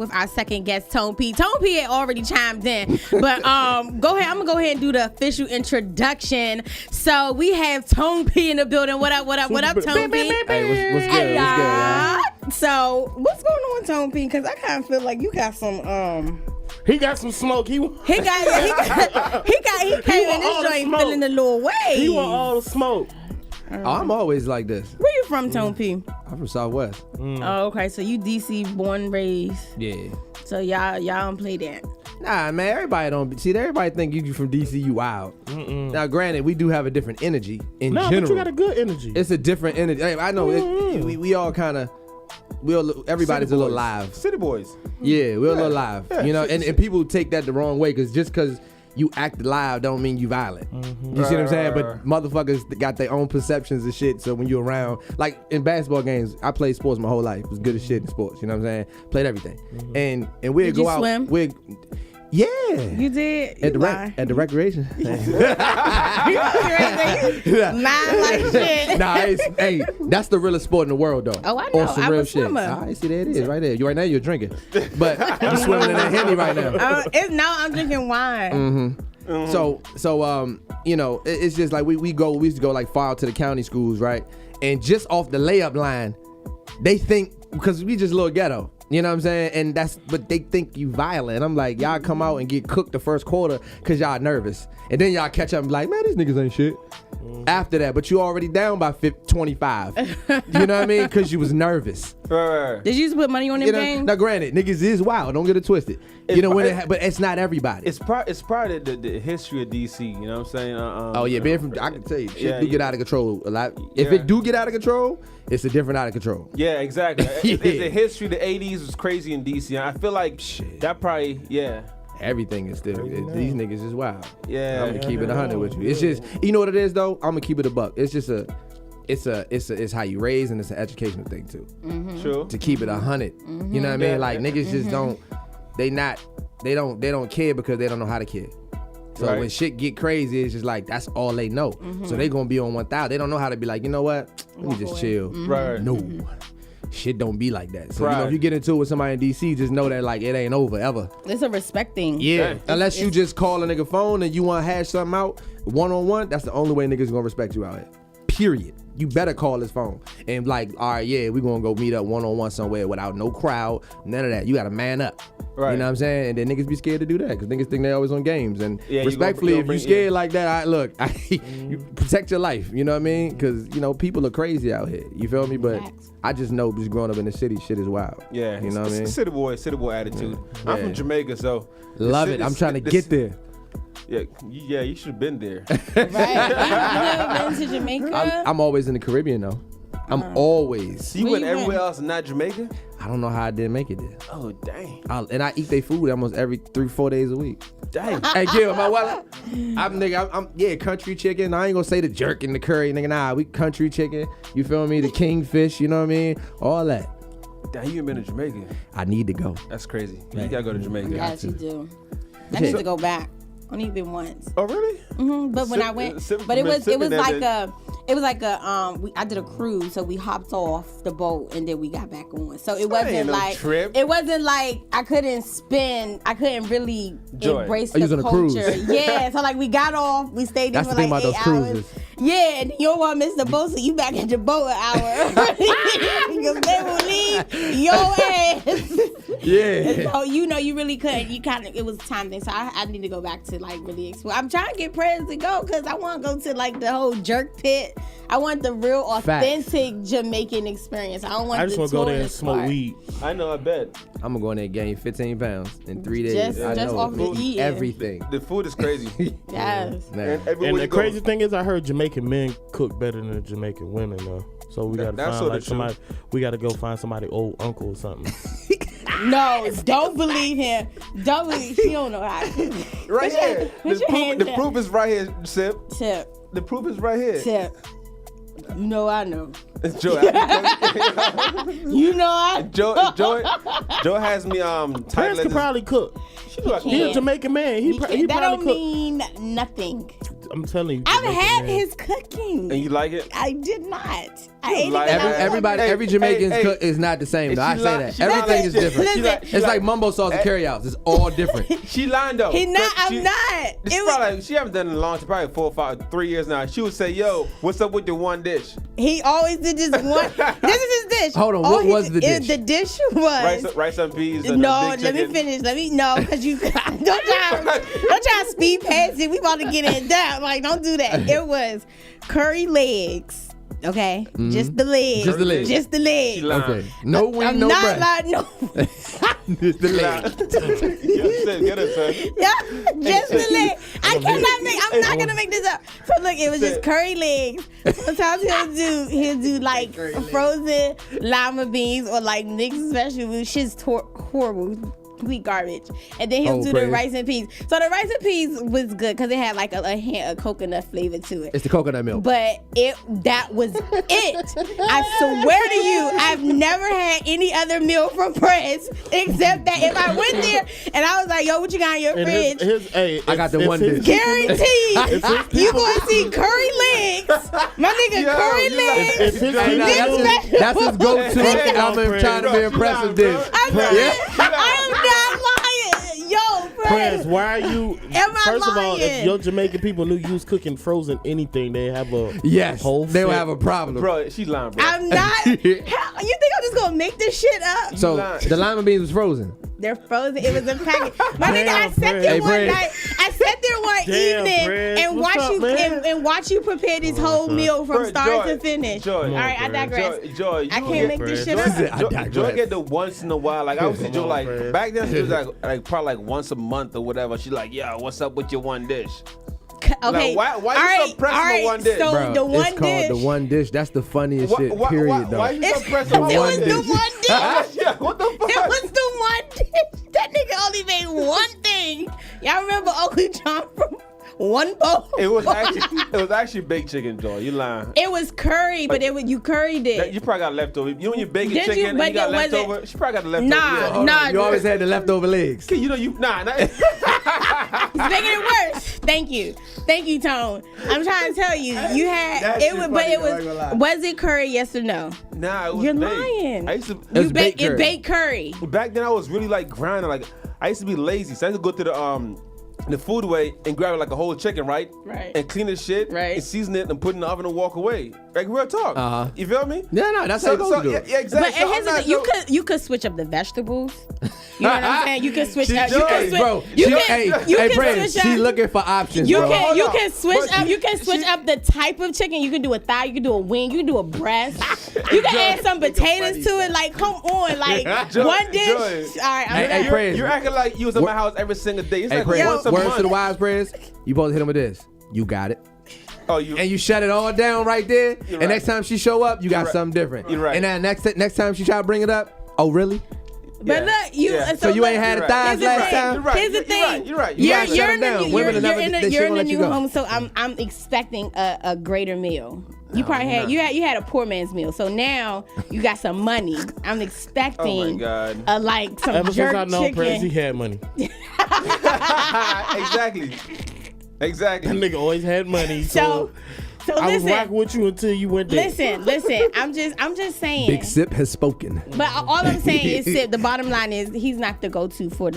with our second guest, Tone P. Tone P had already chimed in, but go ahead. I'm gonna go ahead and do the official introduction. So we have Tone P in the building. What up, Tone P? Hey, what's good? Y'all. So what's going on, Tone P? Because I kind of feel like you got some He got some smoke. He came in this joint feeling a little way. He want all the smoke. I'm always like this. Where you from, Tone P? I'm from Southwest. Oh, okay. So you DC born, raised. Yeah. So y'all don't play that. Nah, man. Everybody think you from DC, you wild. Now, granted, we do have a different energy in general. But you got a good energy. It's a different energy. Hey, I know. We all kind of. Everybody's a little live. City boys. Yeah, we're a little live. Yeah, you know, and people take that the wrong way because just because you act live don't mean you violent. You see what I'm saying? But motherfuckers got their own perceptions of shit. So when you're around, like in basketball games, I played sports my whole life. Was good as shit in sports. You know what I'm saying? Played everything. And we'd go out. Swim? Yeah. You did? At the recreation. Lying like shit. Nah, hey, that's the realest sport in the world, though. Oh, I know. On some I'm real a shit. swimmer. I see there it is, right there. Right now you're drinking, but you're swimming in that Henny right now. Now I'm drinking wine. So you know, it's just like we used to go like far out to the county schools, right? And just off the layup line, they think because we just a little ghetto. You know what I'm saying? But they think you violent. I'm like, y'all come out and get cooked the first quarter because y'all nervous. And then y'all catch up and be like, man, these niggas ain't shit. After that, but you already down by 25. You know what I mean? Because you was nervous. Right. Did you just put money on them games? Now, granted, niggas is wild. Don't get it twisted. But it's not everybody. It's probably the history of DC. You know what I'm saying? Oh yeah, being from I can tell you, shit do get out of control a lot. Yeah. If it do get out of control, it's a different out of control. Yeah, exactly. It's the history. The '80s was crazy in DC. And I feel like that probably Everything is still these niggas is wild. Yeah, I'm gonna keep it 100 with you. It's just you know what it is though. I'm gonna keep it a buck. It's just it's how you raise and it's an educational thing too. Sure. To keep it 100. You know what I mean? Like niggas just don't. They don't care because they don't know how to care. So when shit get crazy, it's just like that's all they know. So they gonna be on 1,000. They don't know how to be like, you know what? Let me just chill. Right. No. Shit don't be like that. So you know, if you get into it with somebody in DC, just know that like it ain't over ever. It's a respect thing. Yeah. Unless you just call a nigga phone and you want to hash something out one-on-one, that's the only way niggas gonna respect you out here. Period. You better call his phone and like, all right, yeah, we gonna go meet up one-on-one somewhere without no crowd, none of that. You gotta man up. Right. You know what I'm saying? And then niggas be scared to do that because niggas think they always on games. And respectfully, if you scared like that, you protect your life. You know what I mean? Because, you know, people are crazy out here. You feel me? But I just know just growing up in the city, shit is wild. Yeah. You know what I mean? City boy attitude. Yeah. I'm from Jamaica, so. Love it. I'm trying to get there. Yeah, you should have been there. Right. You been to Jamaica? I'm always in the Caribbean, though. I'm always. You went everywhere else and not Jamaica? I don't know how I didn't make it there. Oh, dang. And I eat their food almost every 3-4 days a week. Dang. Hey, Gil, my wallet. I'm country chicken. I ain't gonna say the jerk and the curry, nigga. Nah, we country chicken. You feel me? The kingfish, you know what I mean? All that. Damn, you ain't been to Jamaica. I need to go. That's crazy. Man. You gotta go to Jamaica. Yes, you do. I need to go back. Only been once. Oh, really? But when I went, it was like I did a cruise, so we hopped off the boat and then we got back on. So it wasn't like it wasn't like I couldn't really embrace the culture. Yeah, so like we got off, we stayed there for like 8 hours. Yeah, and you don't want to miss the boat, so you back at the boat an hour because they will leave your ass. Yeah. So you know you really couldn't. It was a time thing. So I need to go back to like really explore. I'm trying to get friends to go because I want to go to like the whole jerk pit. I want the real authentic Jamaican experience. I just want to go there and smoke weed. I know. I bet. I'm gonna go in there and gain 15 pounds in 3 days. Just off the eating. Everything. The food is crazy. Yes. Man. And the crazy thing is, I heard Jamaican men cook better than Jamaican women though. So we gotta find like somebody. We gotta go find somebody old uncle or something. No, don't believe him. Don't believe. He don't know how. Right here. The proof is right here, Sip. Tip. The proof is right here. Tip. You know I know. It's Joe. You know I know. Joe has me Prince can probably cook. He a Jamaican man. He that probably don't cook. mean nothing. I'm telling you. I've had his cooking. And you like it? I did not. I ate it. Every Jamaican's cook is not the same, though. I say that. Everything is different. It's like mumbo sauce and carryouts. It's all different. She lying though. I'm not. She haven't done it in a long time, probably 4 or 5, 3 years now. She would say, yo, what's up with the one dish? He always did this one. This is his dish. Hold on, what was the dish? The dish was rice and peas. No, let me finish. Because you don't try to speed past it. We about to get it down. Like, don't do that. It was curry legs. Okay, just the legs. Just the legs. Just the legs. Okay. No wing, I'm no not breast. lying. No. Just the legs. Get it, son. Yeah, just the legs. I'm not gonna make this up. So look, it was just curry legs. Sometimes he'll do like frozen lima beans or like mixed vegetables. Shit's horrible. Complete garbage, and then he'll do the rice and peas. So the rice and peas was good because it had like a hint of coconut flavor to it. It's the coconut milk. But that was it. I swear to you, I've never had any other meal from Press except that if I went there and I was like, "Yo, what you got in your fridge?" I got the one dish. Guaranteed, you gonna see curry legs, my nigga. Curry legs. That's his go-to. I'm trying to be impressive. Dish. I'm not lying. Yo, Prez, why are you? First of all, if lying? your Jamaican people knew you was cooking frozen anything, they have a whole they would set. have a problem. Bro, she lying, bro. I'm not. You think I'm just gonna make this shit up? So the lima beans was frozen. They're frozen. It was in package. My nigga, I sat there one night. I sat there one evening and watch you prepare this whole meal from start to finish. Joy, all right, I digress. Joy, I can't make this shit up. Joy get the once in a while. Like I was Joy, like back then she was like probably like once a month or whatever. She like, yeah, what's up with your one dish? Okay. Like, why you so pressing the one dish? So bro, the one it's called dish. the one dish. That's the funniest shit. Period, though. Why you so pressing the one dish? It was the one dish. Yeah, what the fuck? It was the one dish. That nigga only made one thing. Y'all remember Uncle John from one bowl? It was actually baked chicken, Joy. You lying? It was curry, but you curried it. You probably got leftover. You when you baking Did chicken you? and But you got it wasn't- leftover. She probably got the leftover. Nah. You always had the leftover legs. You know you nah. It's making it worse. Thank you, Tone. I'm trying to tell you, you had it was, but it was it curry? Yes or no? Nah, it was You're baked. lying. I used to. It was baked curry. Baked curry. Back then I was really like grinding. Like I used to be lazy, so I used to go to the food way and grab like a whole chicken, right? Right. And clean this shit, right? And season it and put it in the oven and walk away. Like real talk. Uh-huh. You feel me? No, that's how you go do it. Yeah, exactly. But here's the thing, you could switch up the vegetables. You know what I'm saying? You can switch up. She looking for options. You can switch up the type of chicken. You can do a thigh. You can do a wing. You can do a breast. You can add some potatoes to it. Like, come on, like one dish. All right, you're acting like you was at my house every single day. It's like once a words month. to the wise prayers. You supposed to hit him with this. You got it. Oh, and you shut it all down right there. You're and right. next time she show up, you got something different. You're right. And then next time she try to bring it up, oh really? But look, so you ain't had a thighs last time. Here's the thing. You're right. You're in the new home, so I'm expecting a greater meal. You probably had a poor man's meal, so now you got some money. I'm expecting oh my God. Some Ever jerk since I know chicken. Prez, he had money. Exactly. That nigga always had money. So I was rocking with you until you went there. Listen. I'm just saying. Big Sip has spoken. But all I'm saying is, Sip. The bottom line is, he's not the go-to for a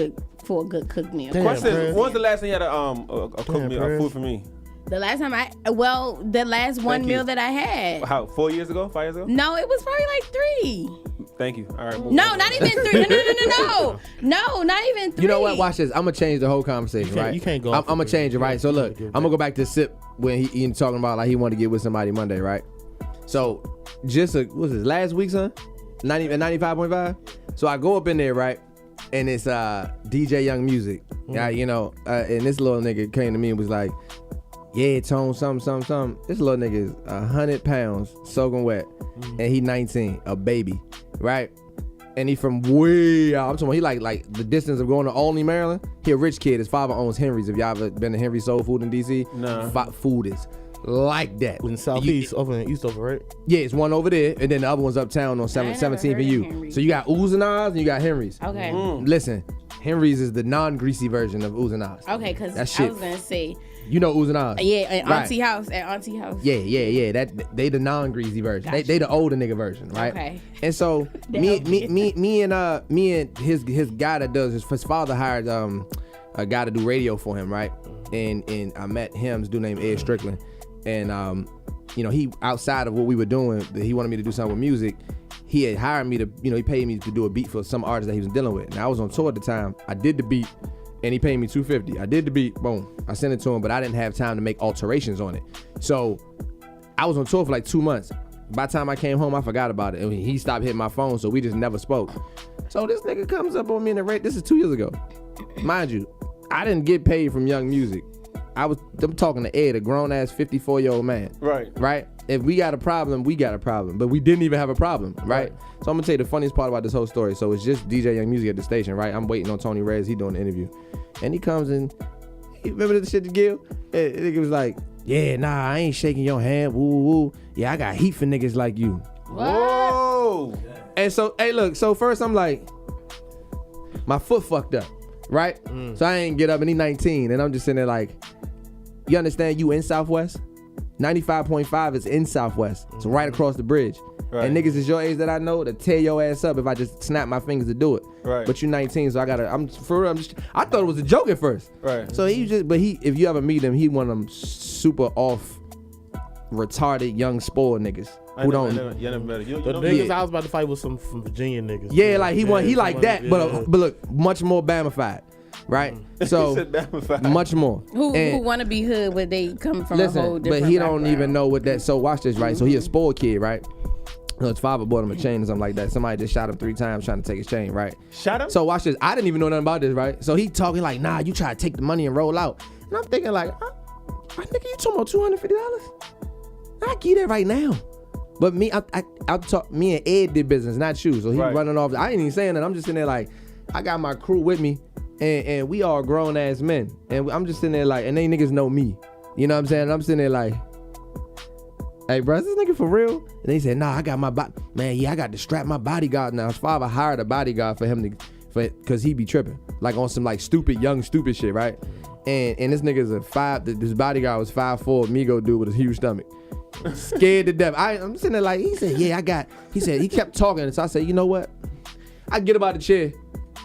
good cooked meal. Question: when was the last time you had a cooked meal, a food for me? The last time the last one meal that I had. How? 4 years ago? 5 years ago? No, it was probably like 3. Thank you. All right. No, not even 3. No, not even 3. You know what? Watch this. I'm gonna change the whole conversation, right? You can't go. I'm gonna change it, right? So look, I'm gonna go back to Sip when he talking about like he wanted to get with somebody Monday, right? So just what was this last week, son? 95.5. So I go up in there, right? And it's DJ Young Music. Yeah, and this little nigga came to me and was like, yeah, Tone, something. This little nigga is 100 pounds, soaking wet, and he 19, a baby, right? And he from way out. I'm talking about he like the distance of going to Olney, Maryland. He a rich kid. His father owns Henry's. If y'all ever been to Henry's Soul Food in D.C., no. Food is like that. In Southeast, over in Eastover, right? Yeah, it's one over there, and then the other one's uptown on 17th and U. So you got Oohs and Ahs, and you got Henry's. Okay. Listen, Henry's is the non-greasy version of Oohs and Ahs. Okay, because I was gonna say. You know Ooze and Oz. Yeah, at Auntie House. Yeah. That they the non-greasy version. Gotcha. They the older nigga version, right? Okay. And so me and his guy that does his father hired a guy to do radio for him, right? And I met him, this dude named Ed Strickland, and he outside of what we were doing, he wanted me to do something with music. He had hired me to, he paid me to do a beat for some artist that he was dealing with. And I was on tour at the time. I did the beat, and he paid me $250. I did the beat, boom. I sent it to him, but I didn't have time to make alterations on it. So I was on tour for like 2 months. By the time I came home, I forgot about it. And he stopped hitting my phone, so we just never spoke. So this nigga comes up on me in the rate. This is 2 years ago. Mind you, I didn't get paid from Young Music. I'm talking to Ed, a grown-ass 54-year-old man. Right? If we got a problem, we got a problem. But we didn't even have a problem, right? So I'm going to tell you the funniest part about this whole story. So it's just DJ Young Music at the station, right? I'm waiting on Tony Rez. He doing the interview. And he comes in. Remember the shit to give? And nigga was like, yeah, nah, I ain't shaking your hand. Woo, woo. Yeah, I got heat for niggas like you. Whoa. And so, hey, look. So first I'm like, my foot fucked up, right? So I ain't get up, and he 19. And I'm just sitting there like, you understand you in Southwest? 95.5 is in Southwest. It's right across the bridge. Right. And niggas is your age that I know to tear your ass up if I just snap my fingers to do it. Right. But you 19, so I thought it was a joke at first. Right. So if you ever meet him, he one of them super off, retarded, young, spoiled niggas. The niggas I was about to fight with some from Virginia niggas. Yeah, like he like that, but look, much more Bamified. Right, so much more. Who want to be hood when they come from a whole different but he background. don't even know what that. So watch this, right? So he a spoiled kid, right? His father bought him a chain or something like that. Somebody just shot him 3 times trying to take his chain, right? Shot him? So watch this. I didn't even know nothing about this, right? So he talking like, nah, you try to take the money and roll out. And I'm thinking like, nigga, you talking about $250? I give that right now. But me and Ed did business, not you. So he running off. I ain't even saying that. I'm just sitting there like, I got my crew with me. And we all grown ass men. And I'm just sitting there like, and they niggas know me. You know what I'm saying? And I'm sitting there like, hey, bro, is this nigga for real? And they said, nah, I got my man, yeah, I got to strap my bodyguard now. His father hired a bodyguard for him cause he be tripping. Like on some like stupid shit, right? And this nigga's this bodyguard was 5'4", Migo dude with a huge stomach. Scared to death. I'm sitting there like, he said, yeah, he kept talking. And so I said, you know what? I get up out the chair.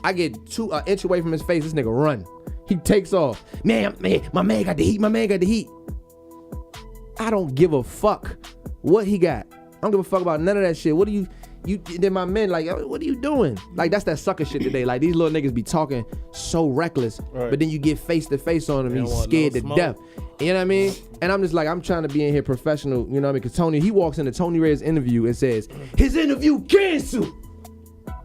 I get 2 inch away from his face. This nigga run. He takes off. Man, my man got the heat. I don't give a fuck what he got. I don't give a fuck about none of that shit. What do you then my men like, what are you doing? Like that's that sucker shit today. Like these little niggas be talking so reckless, but then you get face to face on him, he's scared to death. You know what I mean? And I'm just like, I'm trying to be in here professional, you know what I mean? Cause Tony, he walks into Tony Red's interview and says, his interview canceled.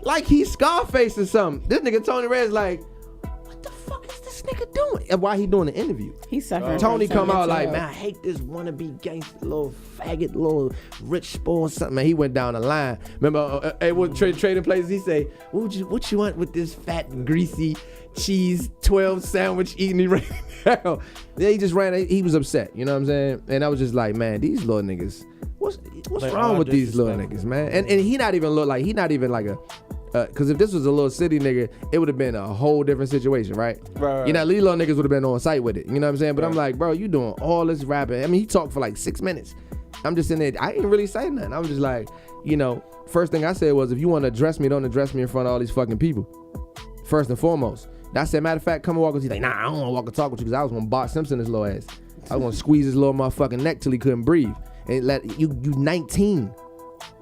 Like he's Scarface or something. This nigga Tony Red's like, what the fuck is this nigga doing? And why he doing the interview? He's suffering. Tony come out like, man, I hate this wannabe gangster, little faggot, little rich spoil something. Man, he went down the line. Remember, trading places, he say, what you want with this fat and greasy cheese 12 sandwich eating? He ran down. Then he just ran, he was upset, you know what I'm saying? And I was just like, man, these little niggas, what's wrong with these little niggas, man? And he not even like a, because if this was a little city nigga, it would have been a whole different situation, right? You know, these little niggas would have been on site with it. You know what I'm saying? But I'm like, bro, you doing all this rapping. I mean, he talked for like 6 minutes. I'm just in there. I ain't really saying nothing. I'm just like, you know, first thing I said was, if you want to address me, don't address me in front of all these fucking people. First and foremost. I said, matter of fact, come and walk with you. He's like, nah, I don't want to walk and talk with you because I was going to Bart Simpson his little ass. I was going to squeeze his little motherfucking neck till he couldn't breathe. And let you 19.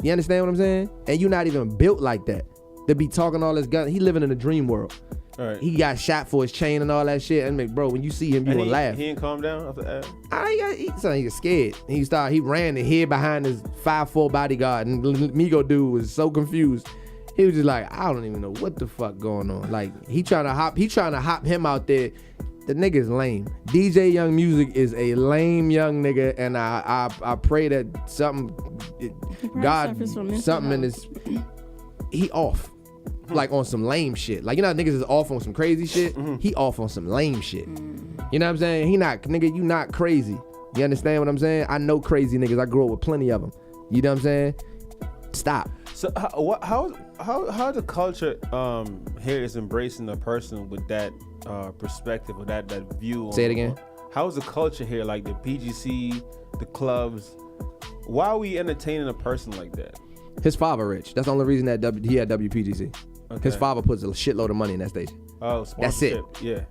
You understand what I'm saying? And you not even built like that. To be talking all this gun. He living in a dream world. Right. He got shot for his chain and all that shit. And like, bro, when you see him, you gonna laugh. He ain't calm down after that. He got scared. He ran and hid behind his 5'4" bodyguard. And Migo dude was so confused. He was just like, I don't even know what the fuck going on. Like he trying to hop him out there. The nigga's lame. DJ Young Music is a lame young nigga, and I pray that something in his, he off. Like on some lame shit. Like, you know, niggas is off on some crazy shit. He off on some lame shit. You know what I'm saying? He not, nigga, you not crazy. You understand what I'm saying? I know crazy niggas. I grew up with plenty of them. You know what I'm saying? Stop. So how the culture here is embracing a person with that perspective, or that view? Say it again. how's the culture here? Like the PGC, the clubs. Why are we entertaining a person like that? His father rich. That's the only reason that he had WPGC. Okay. His father puts a shitload of money in that station. Oh, that's it. Yeah.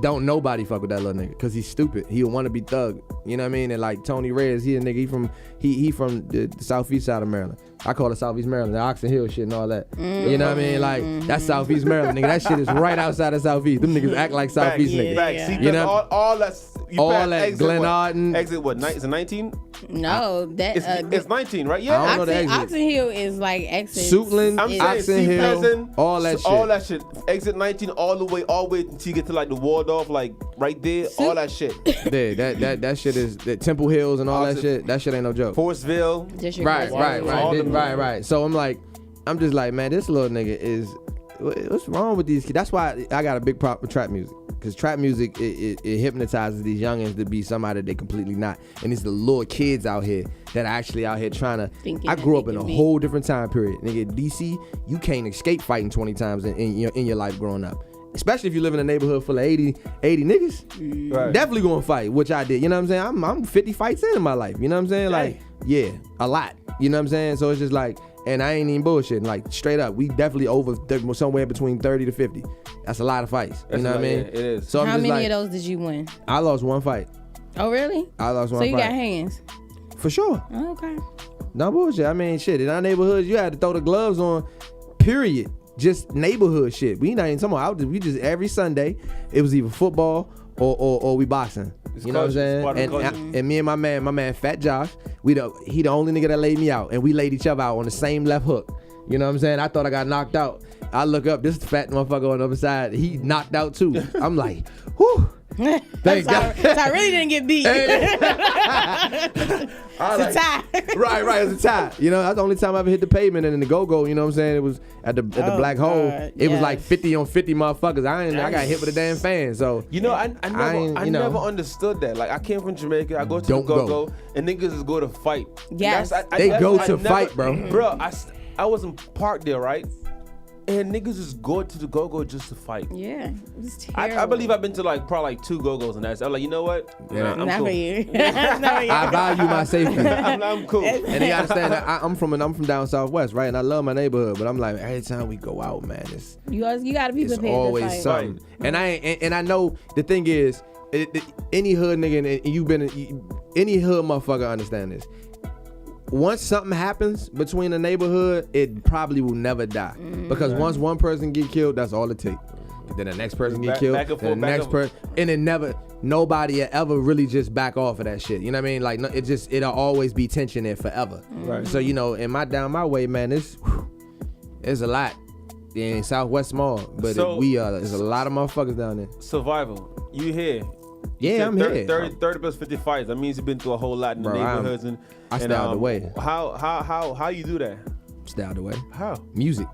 Don't nobody fuck with that little nigga because he's stupid. He want to be thug. You know what I mean? And like Tony Reyes, he a nigga. He from the southeast side of Maryland. I call it Southeast Maryland, the Oxon Hill shit and all that. You know what I mean? Like that's Southeast Maryland, nigga. That shit is right outside of Southeast. Them niggas act like Southeast niggas. Yeah. See, you know all that Glen Arden. Exit what? Is it 19? No, it's 19, right? Yeah. I don't know the exit. Oxon Hill is like exit. Suitland, Oxon Hill, all that shit. All that shit. Exit 19 all the way until you get to like the Waldorf, like right there. All that shit. Yeah, that shit is the Temple Hills and all that shit. That shit ain't no joke. Forestville. Right. So I'm just like, man, this little nigga is. What's wrong with these kids? That's why I got a big problem with trap music. Because trap music, it hypnotizes these youngins to be somebody they completely not. And it's the little kids out here that are actually out here trying to. I grew up in a whole different time period. Nigga, DC, you can't escape fighting 20 times in your life growing up. Especially if you live in a neighborhood full of 80 niggas. Right. Definitely gonna fight, which I did. You know what I'm saying? I'm 50 fights in my life. You know what I'm saying? Like, yeah, a lot. You know what I'm saying? So it's just like, and I ain't even bullshitting. Like, straight up, we definitely over somewhere between 30 to 50. That's a lot of fights. You know what I mean? It is. So how many of those did you win? I lost one fight. Oh, really? I lost one fight. fight. So you got hands? For sure. Oh, okay. No bullshit. I mean, shit, in our neighborhoods, you had to throw the gloves on, period. Just neighborhood shit. We not even talking about, we just every Sunday, it was either football or we boxing. You know what I'm saying? And me and my man Fat Josh, he the only nigga that laid me out, and we laid each other out on the same left hook. You know what I'm saying? I thought I got knocked out. I look up, this fat motherfucker on the other side, he knocked out too. I'm like, whew. Thank God. So I really didn't get beat. It's a tie. Right, it's a tie. You know, that's the only time I ever hit the pavement, and in the go-go, you know what I'm saying? It was at the black hole. It was like 50 on 50 motherfuckers. I got hit with a damn fan. So you know, I never understood that. Like, I came from Jamaica. I go to the go-go, and niggas just go to fight. Yes. They go to fight, bro. Bro, I wasn't parked there, right? And niggas just go to the go-go just to fight. Yeah, it's terrible. I believe I've been to probably 2 go-go's and that's. I'm like, you know what? Yeah, I'm cool. For you. I value my safety. I'm cool. And you understand that I'm from down southwest, right? And I love my neighborhood, but I'm like, every time we go out, man, you gotta be prepared. It's always to fight. something. Right. And I know the thing is, any hood nigga, and you've been any hood motherfucker understand this. Once something happens between a neighborhood, it probably will never die. Because once one person get killed, that's all it takes. Then the next person get killed, then the next person, and it nobody ever really just back off of that shit. You know what I mean? Like, it'll always be tension there forever. Right. So, you know, down my way, man, it's a lot. In Southwest small, but there's a lot of motherfuckers down there. Survival, you here? Yeah, I'm here. 30 plus 50 fights. That means you've been through a whole lot in the neighborhoods. I stay out the way. How you do that? Stay out the way. How? Music.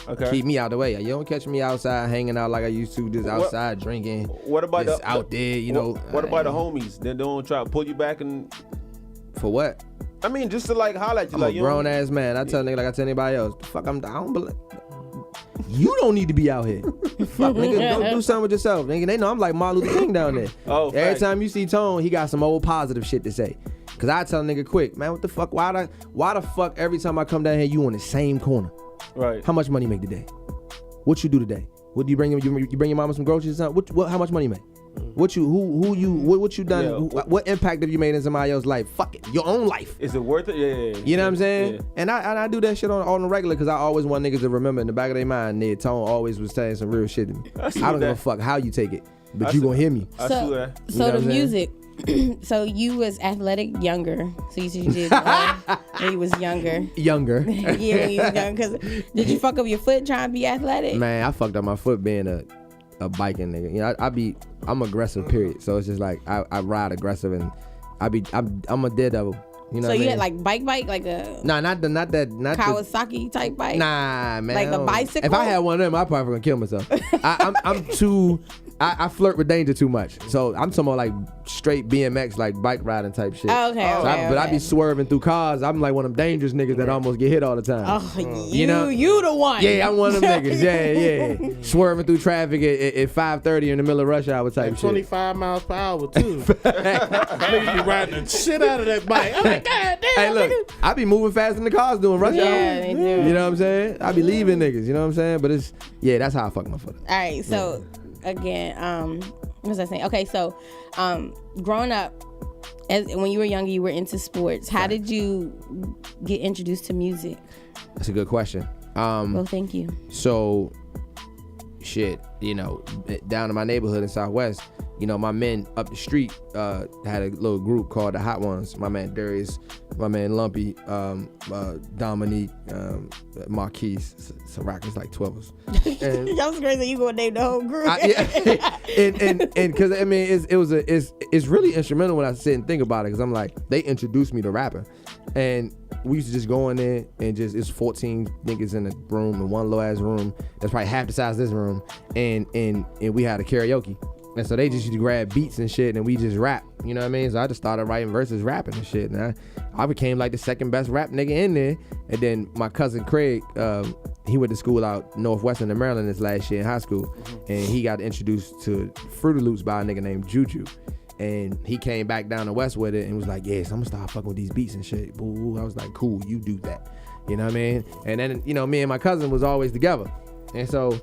Okay. Keep me out the way. You don't catch me outside hanging out like I used to, just outside drinking. What about out there, you know? What about the homies? They don't try to pull you back and. For what? I mean, just to like highlight you. I'm like a grown ass man. I tell nigga like I tell anybody else. The fuck, I don't believe. You don't need to be out here. Fuck, nigga, go do something with yourself. Nigga, they know I'm like Martin Luther King down there. Every time you see Tone, he got some old positive shit to say. Cause I tell a nigga quick, man, what the fuck? Why the fuck every time I come down here, you on the same corner? Right. How much money you make today? What you do today? What do you bring your mama some groceries or something? How much money you make? What you done? Yeah. What impact have you made in somebody else's life? Fuck it, your own life. Is it worth it? Yeah. You know what I'm saying? Yeah. And I do that shit on the regular because I always want niggas to remember in the back of their mind. Tone always was saying some real shit to me. I don't give a fuck how you take it, but you gonna hear me. So the music. So you was athletic younger. So you said you did when you was younger. Yeah, when you was young. Cause did you fuck up your foot trying to be athletic? Man, I fucked up my foot being a biking nigga. You know, I'm aggressive, period. So it's just like I ride aggressive and I'm a daredevil. You know so what you I mean? had like bike like a not Kawasaki type bike? Nah, man. Like a bicycle? If I had one of them, I'd probably gonna kill myself. I'm too I flirt with danger too much. So I'm talking about like straight BMX, like bike riding type shit. Oh, okay, But I be swerving through cars. I'm like one of them dangerous niggas that almost get hit all the time. Oh, you the one. Yeah, I'm one of them niggas. Yeah. Swerving through traffic at 5:30 in the middle of rush hour type shit. 25 miles per hour too. Niggas be riding the shit out of that bike. I'm like, God damn. Hey, look, I be moving fast in the cars doing rush hour. They do. You know what I'm saying? I be leaving niggas. You know what I'm saying? But that's how I fuck my foot up. All right, so again, what was I saying? Okay, so growing up, when you were younger, you were into sports. How did you get introduced to music? That's a good question. Well, thank you. So, shit, down in my neighborhood in Southwest, my men up the street had a little group called the Hot Ones. My man Darius, my man Lumpy, Dominique, Marquise. Ciroc, it's like 12 of us. That was crazy. You gonna name the whole group? and because I mean, it's really instrumental when I sit and think about it. Because I'm like, they introduced me to rapping, and we used to just go in there and it's 14 niggas in a room in one little ass room that's probably half the size of this room, and we had a karaoke. And so they just used to grab beats and shit, and we just rap. You know what I mean? So I just started writing verses, rapping and shit. And I became like the second best rap nigga in there. And then my cousin Craig, he went to school out Northwestern in Maryland his last year in high school. And he got introduced to Fruity Loops by a nigga named Juju. And he came back down the West with it and was like, yes, I'm gonna start fucking with these beats and shit. Boo. I was like, cool, you do that. You know what I mean? And then, me and my cousin was always together. And so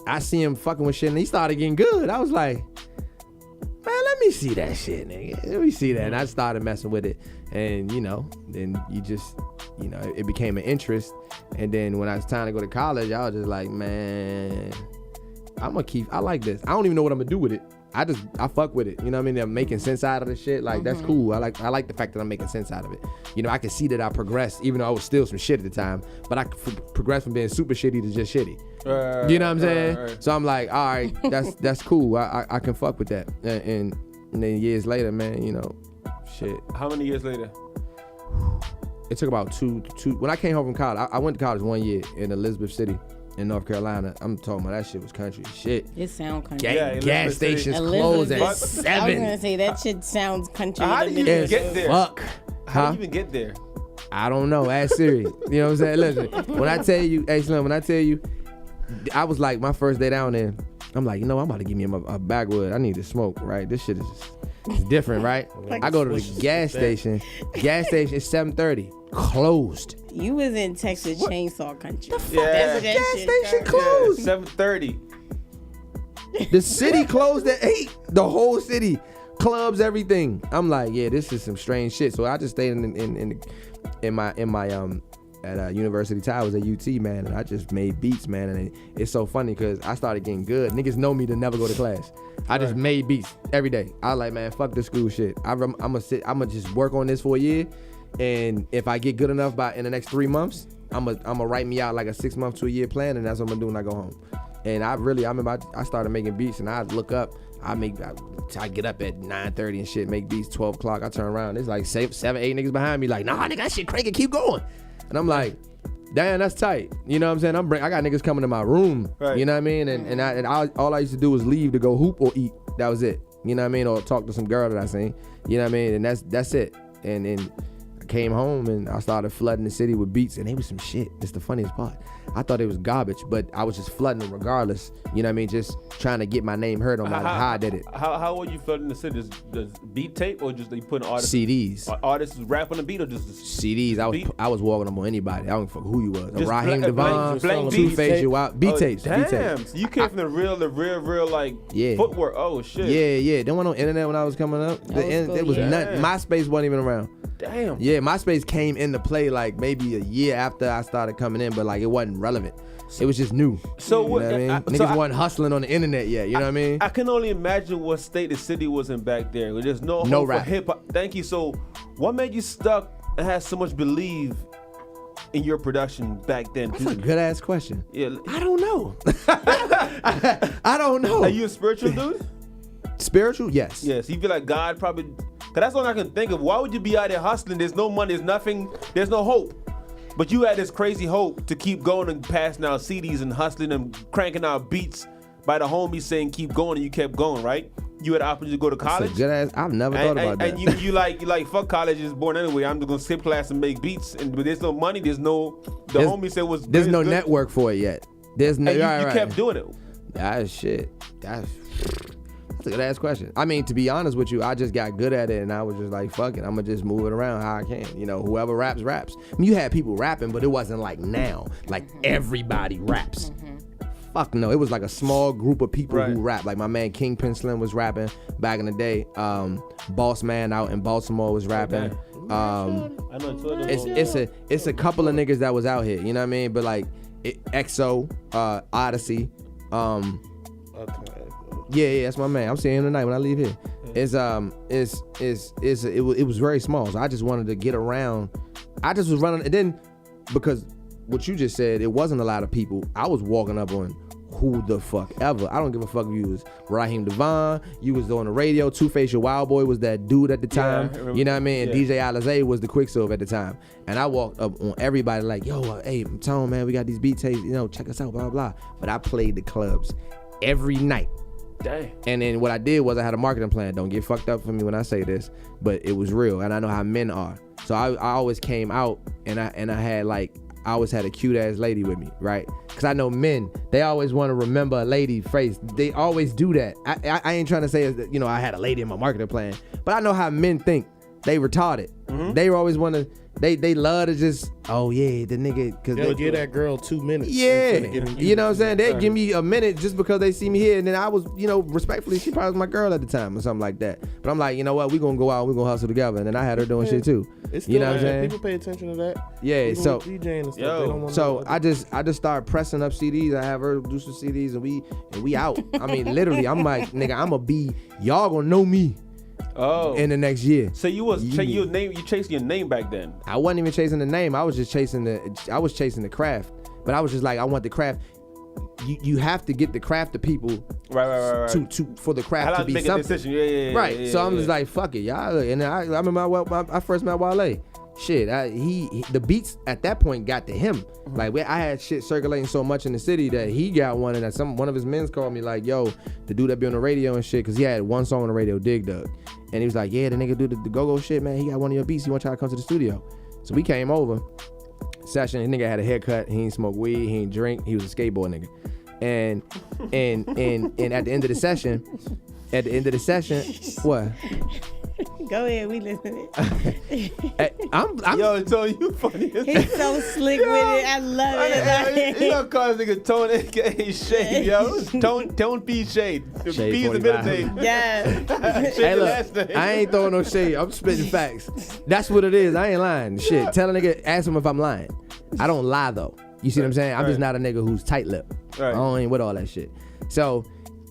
I see him fucking with shit and he started getting good. I was like, man, let me see that shit, nigga. Let me see that. And I started messing with it. And, then you just, it became an interest. And then when I was time to go to college, I was just like, man, I like this. I don't even know what I'm gonna do with it. I fuck with it. You know what I mean? I'm making sense out of the shit. Like, that's cool. I like the fact that I'm making sense out of it. I can see that I progressed, even though I was still some shit at the time. But I progressed from being super shitty to just shitty. You know what I'm saying? Right. So I'm like, all right, that's cool. I can fuck with that. And then years later, man, shit. How many years later? It took about two. When I came home from college, I went to college 1 year in Elizabeth City in North Carolina. I'm talking about that shit was country shit. It sound country. Gas stations closed at 7. I was gonna say that shit sounds country. How did you even get there? Fuck. How did you even get there? I don't know. Ask Siri. You know what I'm saying? Listen, when I tell you, hey Slim, I was like, my first day down there, I'm like, I'm about to give me a backwood. I need to smoke, right? This shit is different, right? I go to the gas station. Gas station is 7:30. Closed. You was in Texas Chainsaw Country. Gas station closed. 7:30. The city closed at 8. The whole city, clubs, everything. I'm like, yeah, this is some strange shit. So I just stayed in my at University Towers at UT, man, and I just made beats, man, and it's so funny because I started getting good. Niggas know me to never go to class. I just made beats every day. I was like, man, fuck this school shit. I'm gonna just work on this for a year, and if I get good enough in the next 3 months, I'm gonna write me out like a 6 month to a year plan, and that's what I'm gonna do when I go home. And I remember I started making beats, and I look up. I get up at 9:30 and shit, make beats. 12 o'clock, I turn around. It's like 7, 8 niggas behind me, like, nah, nigga, that shit cranking, keep going. And I'm like, damn, that's tight. You know what I'm saying? I got niggas coming to my room. Right. You know what I mean? And all I used to do was leave to go hoop or eat. That was it. You know what I mean? Or talk to some girl that I seen. You know what I mean? And that's it. And I came home and I started flooding the city with beats, and they was some shit. It's the funniest part. I thought it was garbage, but I was just flooding them regardless. You know what I mean? Just trying to get my name heard on how I did it. How were you flooding the city? Just beat tape, or just they putting artists? CDs. Artists rap on the beat, or just CDs? I was walking them on anybody. I don't give a fuck who you was. Raheem Devon, Two-Face, you out. Beat tapes. Damn. Beat tapes. So you came from the real like footwork. Oh shit. Yeah. There wasn't no internet when I was coming up. It was nothing. MySpace wasn't even around. Damn. Yeah, MySpace came into play like maybe a year after I started coming in, but like it wasn't relevant. It was just new. So you know what I mean? Niggas wasn't hustling on the internet yet. You know what I mean? I can only imagine what state the city was in back there. There's no hope for hip hop. Thank you. So what made you stuck and had so much belief in your production back then? That's a good ass question. Yeah. I don't know. I don't know. Are you a spiritual dude? Spiritual? Yes. Yes. You feel like God probably. Cause that's all I can think of. Why would you be out there hustling? There's no money. There's nothing. There's no hope. But you had this crazy hope to keep going and passing out CDs and hustling and cranking out beats by the homie saying keep going, and you kept going, right? You had the opportunity to go to college. Good ass. I've never thought about that. And you like fuck college is born anyway. I'm just gonna skip class and make beats. But there's no money. The homie said was there's no network for it yet. There's no. And you kept doing it. That's shit. That's a good ass question. I mean, to be honest with you, I just got good at it, and I was just like, fuck it, I'm gonna just move it around how I can. You know, whoever raps. I mean, you had people rapping, but it wasn't like now. Like everybody raps. Fuck no, it was like a small group of people who rap. Like my man Kingpin Slim was rapping back in the day. Boss Man out in Baltimore was rapping. It's a couple of niggas that was out here. You know what I mean? But like EXO, Odyssey. Yeah, that's my man. I'm seeing him tonight when I leave here. It was very small. So I just wanted to get around. I just was running, and then because what you just said, it wasn't a lot of people. I was walking up on who the fuck ever. I don't give a fuck if you was Raheem Devon, you was on the radio, Two-Face Your Wild Boy was that dude at the time. You know what I mean? And DJ Alizé was the Quicksilver at the time. And I walked up on everybody like, yo, hey, Tone, man, we got these beat tapes, you know, check us out, blah, blah, blah. But I played the clubs every night. Dang. And then what I did was I had a marketing plan. Don't get fucked up for me when I say this, but it was real, and I know how men are. So I always came out, and I had like, I always had a cute ass lady with me, right? Because I know men, they always want to remember a lady face. They always do that. I ain't trying to say, you know, I had a lady in my marketing plan, but I know how men think. They retarded. Mm-hmm. They always want to. They love to just, oh yeah, the nigga, because they'll give that girl 2 minutes. Yeah, you know what I'm saying? They give me a minute just because they see me here, and then I was, you know, respectfully, she probably was my girl at the time or something like that. But I'm like, you know what? We gonna go out, we gonna hustle together, and then I had her doing shit too. You know what I'm saying? People pay attention to that. Yeah, people so DJing and stuff, so I just started pressing up CDs. I have her do some CDs, and we out. I mean, literally, I'm like, nigga, I'ma be, y'all gonna know me. Oh, in the next year. So you chasing your name back then? I wasn't even chasing the name. I was just chasing the craft. But I was just like, I want the craft. You have to get the craft to people, right. To for the craft to be something. A decision. Yeah, right. Yeah, so I'm just like, fuck it, y'all. And I remember I first met Wale. Shit, he the beats at that point got to him. Mm-hmm. Like I had shit circulating so much in the city that he got one, and that one of his men called me like, yo, the dude that be on the radio and shit, because he had one song on the radio, Dig Dug, and he was like, yeah, the nigga do the go-go shit, man. He got one of your beats. He want y'all to come to the studio. So we came over. Session. His nigga had a haircut. He ain't smoke weed. He ain't drink. He was a skateboard nigga. And at the end of the session, what? Go ahead, we listening. I'm yo, Tony, you funny. He's so slick with it. I love it. You don't call this nigga Tone, aka Shade, yo. Don't be Shade. Be the middle name. Yeah. Hey, look, I ain't throwing no shade. I'm spitting facts. That's what it is. I ain't lying. Shit. Tell a nigga, ask him if I'm lying. I don't lie though. You see what I'm saying? I'm just not a nigga who's tight-lipped. Right. I ain't with all that shit. So,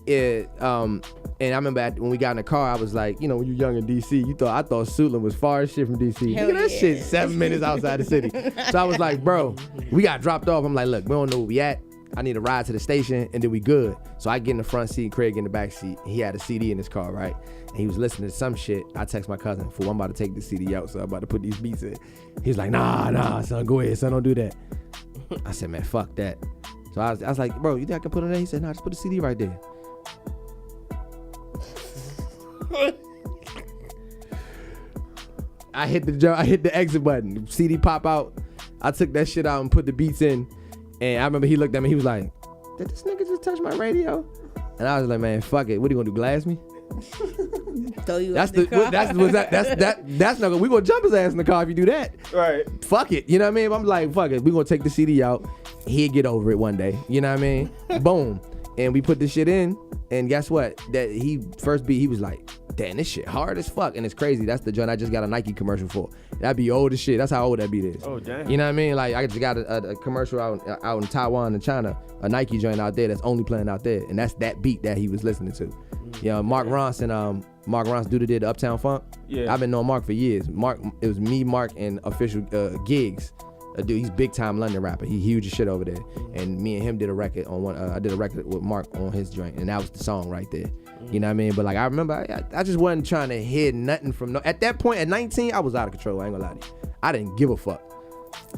and I remember when we got in the car, I was like, you know, when you young in DC, I thought Suitland was far as shit from DC. Look at that shit, 7 minutes outside the city. So I was like, bro, we got dropped off. I'm like, look, we don't know where we at. I need a ride to the station, and then we good. So I get in the front seat, Craig in the back seat. He had a CD in his car, right? And he was listening to some shit. I text my cousin, fool, I'm about to take the CD out, so I'm about to put these beats in. He's like, nah, son, go ahead, son, don't do that. I said, man, fuck that. So I was like, bro, you think I can put it in there? He said, nah, just put the CD right there. I hit the exit button. CD pop out. I took that shit out and put the beats in. And I remember he looked at me. He was like, "Did this nigga just touch my radio?" And I was like, "Man, fuck it. What are you gonna do? Glass me?" That's not. We gonna jump his ass in the car if you do that. Right. Fuck it. You know what I mean? I'm like, fuck it. We gonna take the CD out. He'll get over it one day. You know what I mean? Boom. And we put this shit in. And guess what? That he first beat, he was like, damn, this shit hard as fuck. And it's crazy. That's the joint I just got a Nike commercial for. That'd be old as shit. That's how old that beat is. Oh, damn. You know what I mean? Like, I just got a commercial out in Taiwan and China, a Nike joint out there that's only playing out there. And that's that beat that he was listening to. You know, Mark Ronson, dude that did Uptown Funk. Yeah. I've been knowing Mark for years. It was me, Mark, and Official Gigs. Dude, he's big time London rapper. He huge as shit over there. And me and him did a record on one. I did a record with Mark on his joint, and that was the song right there. You know what I mean? But like I remember, I just wasn't trying to hear nothing from at that point at 19, I was out of control. I ain't gonna lie to you. I didn't give a fuck.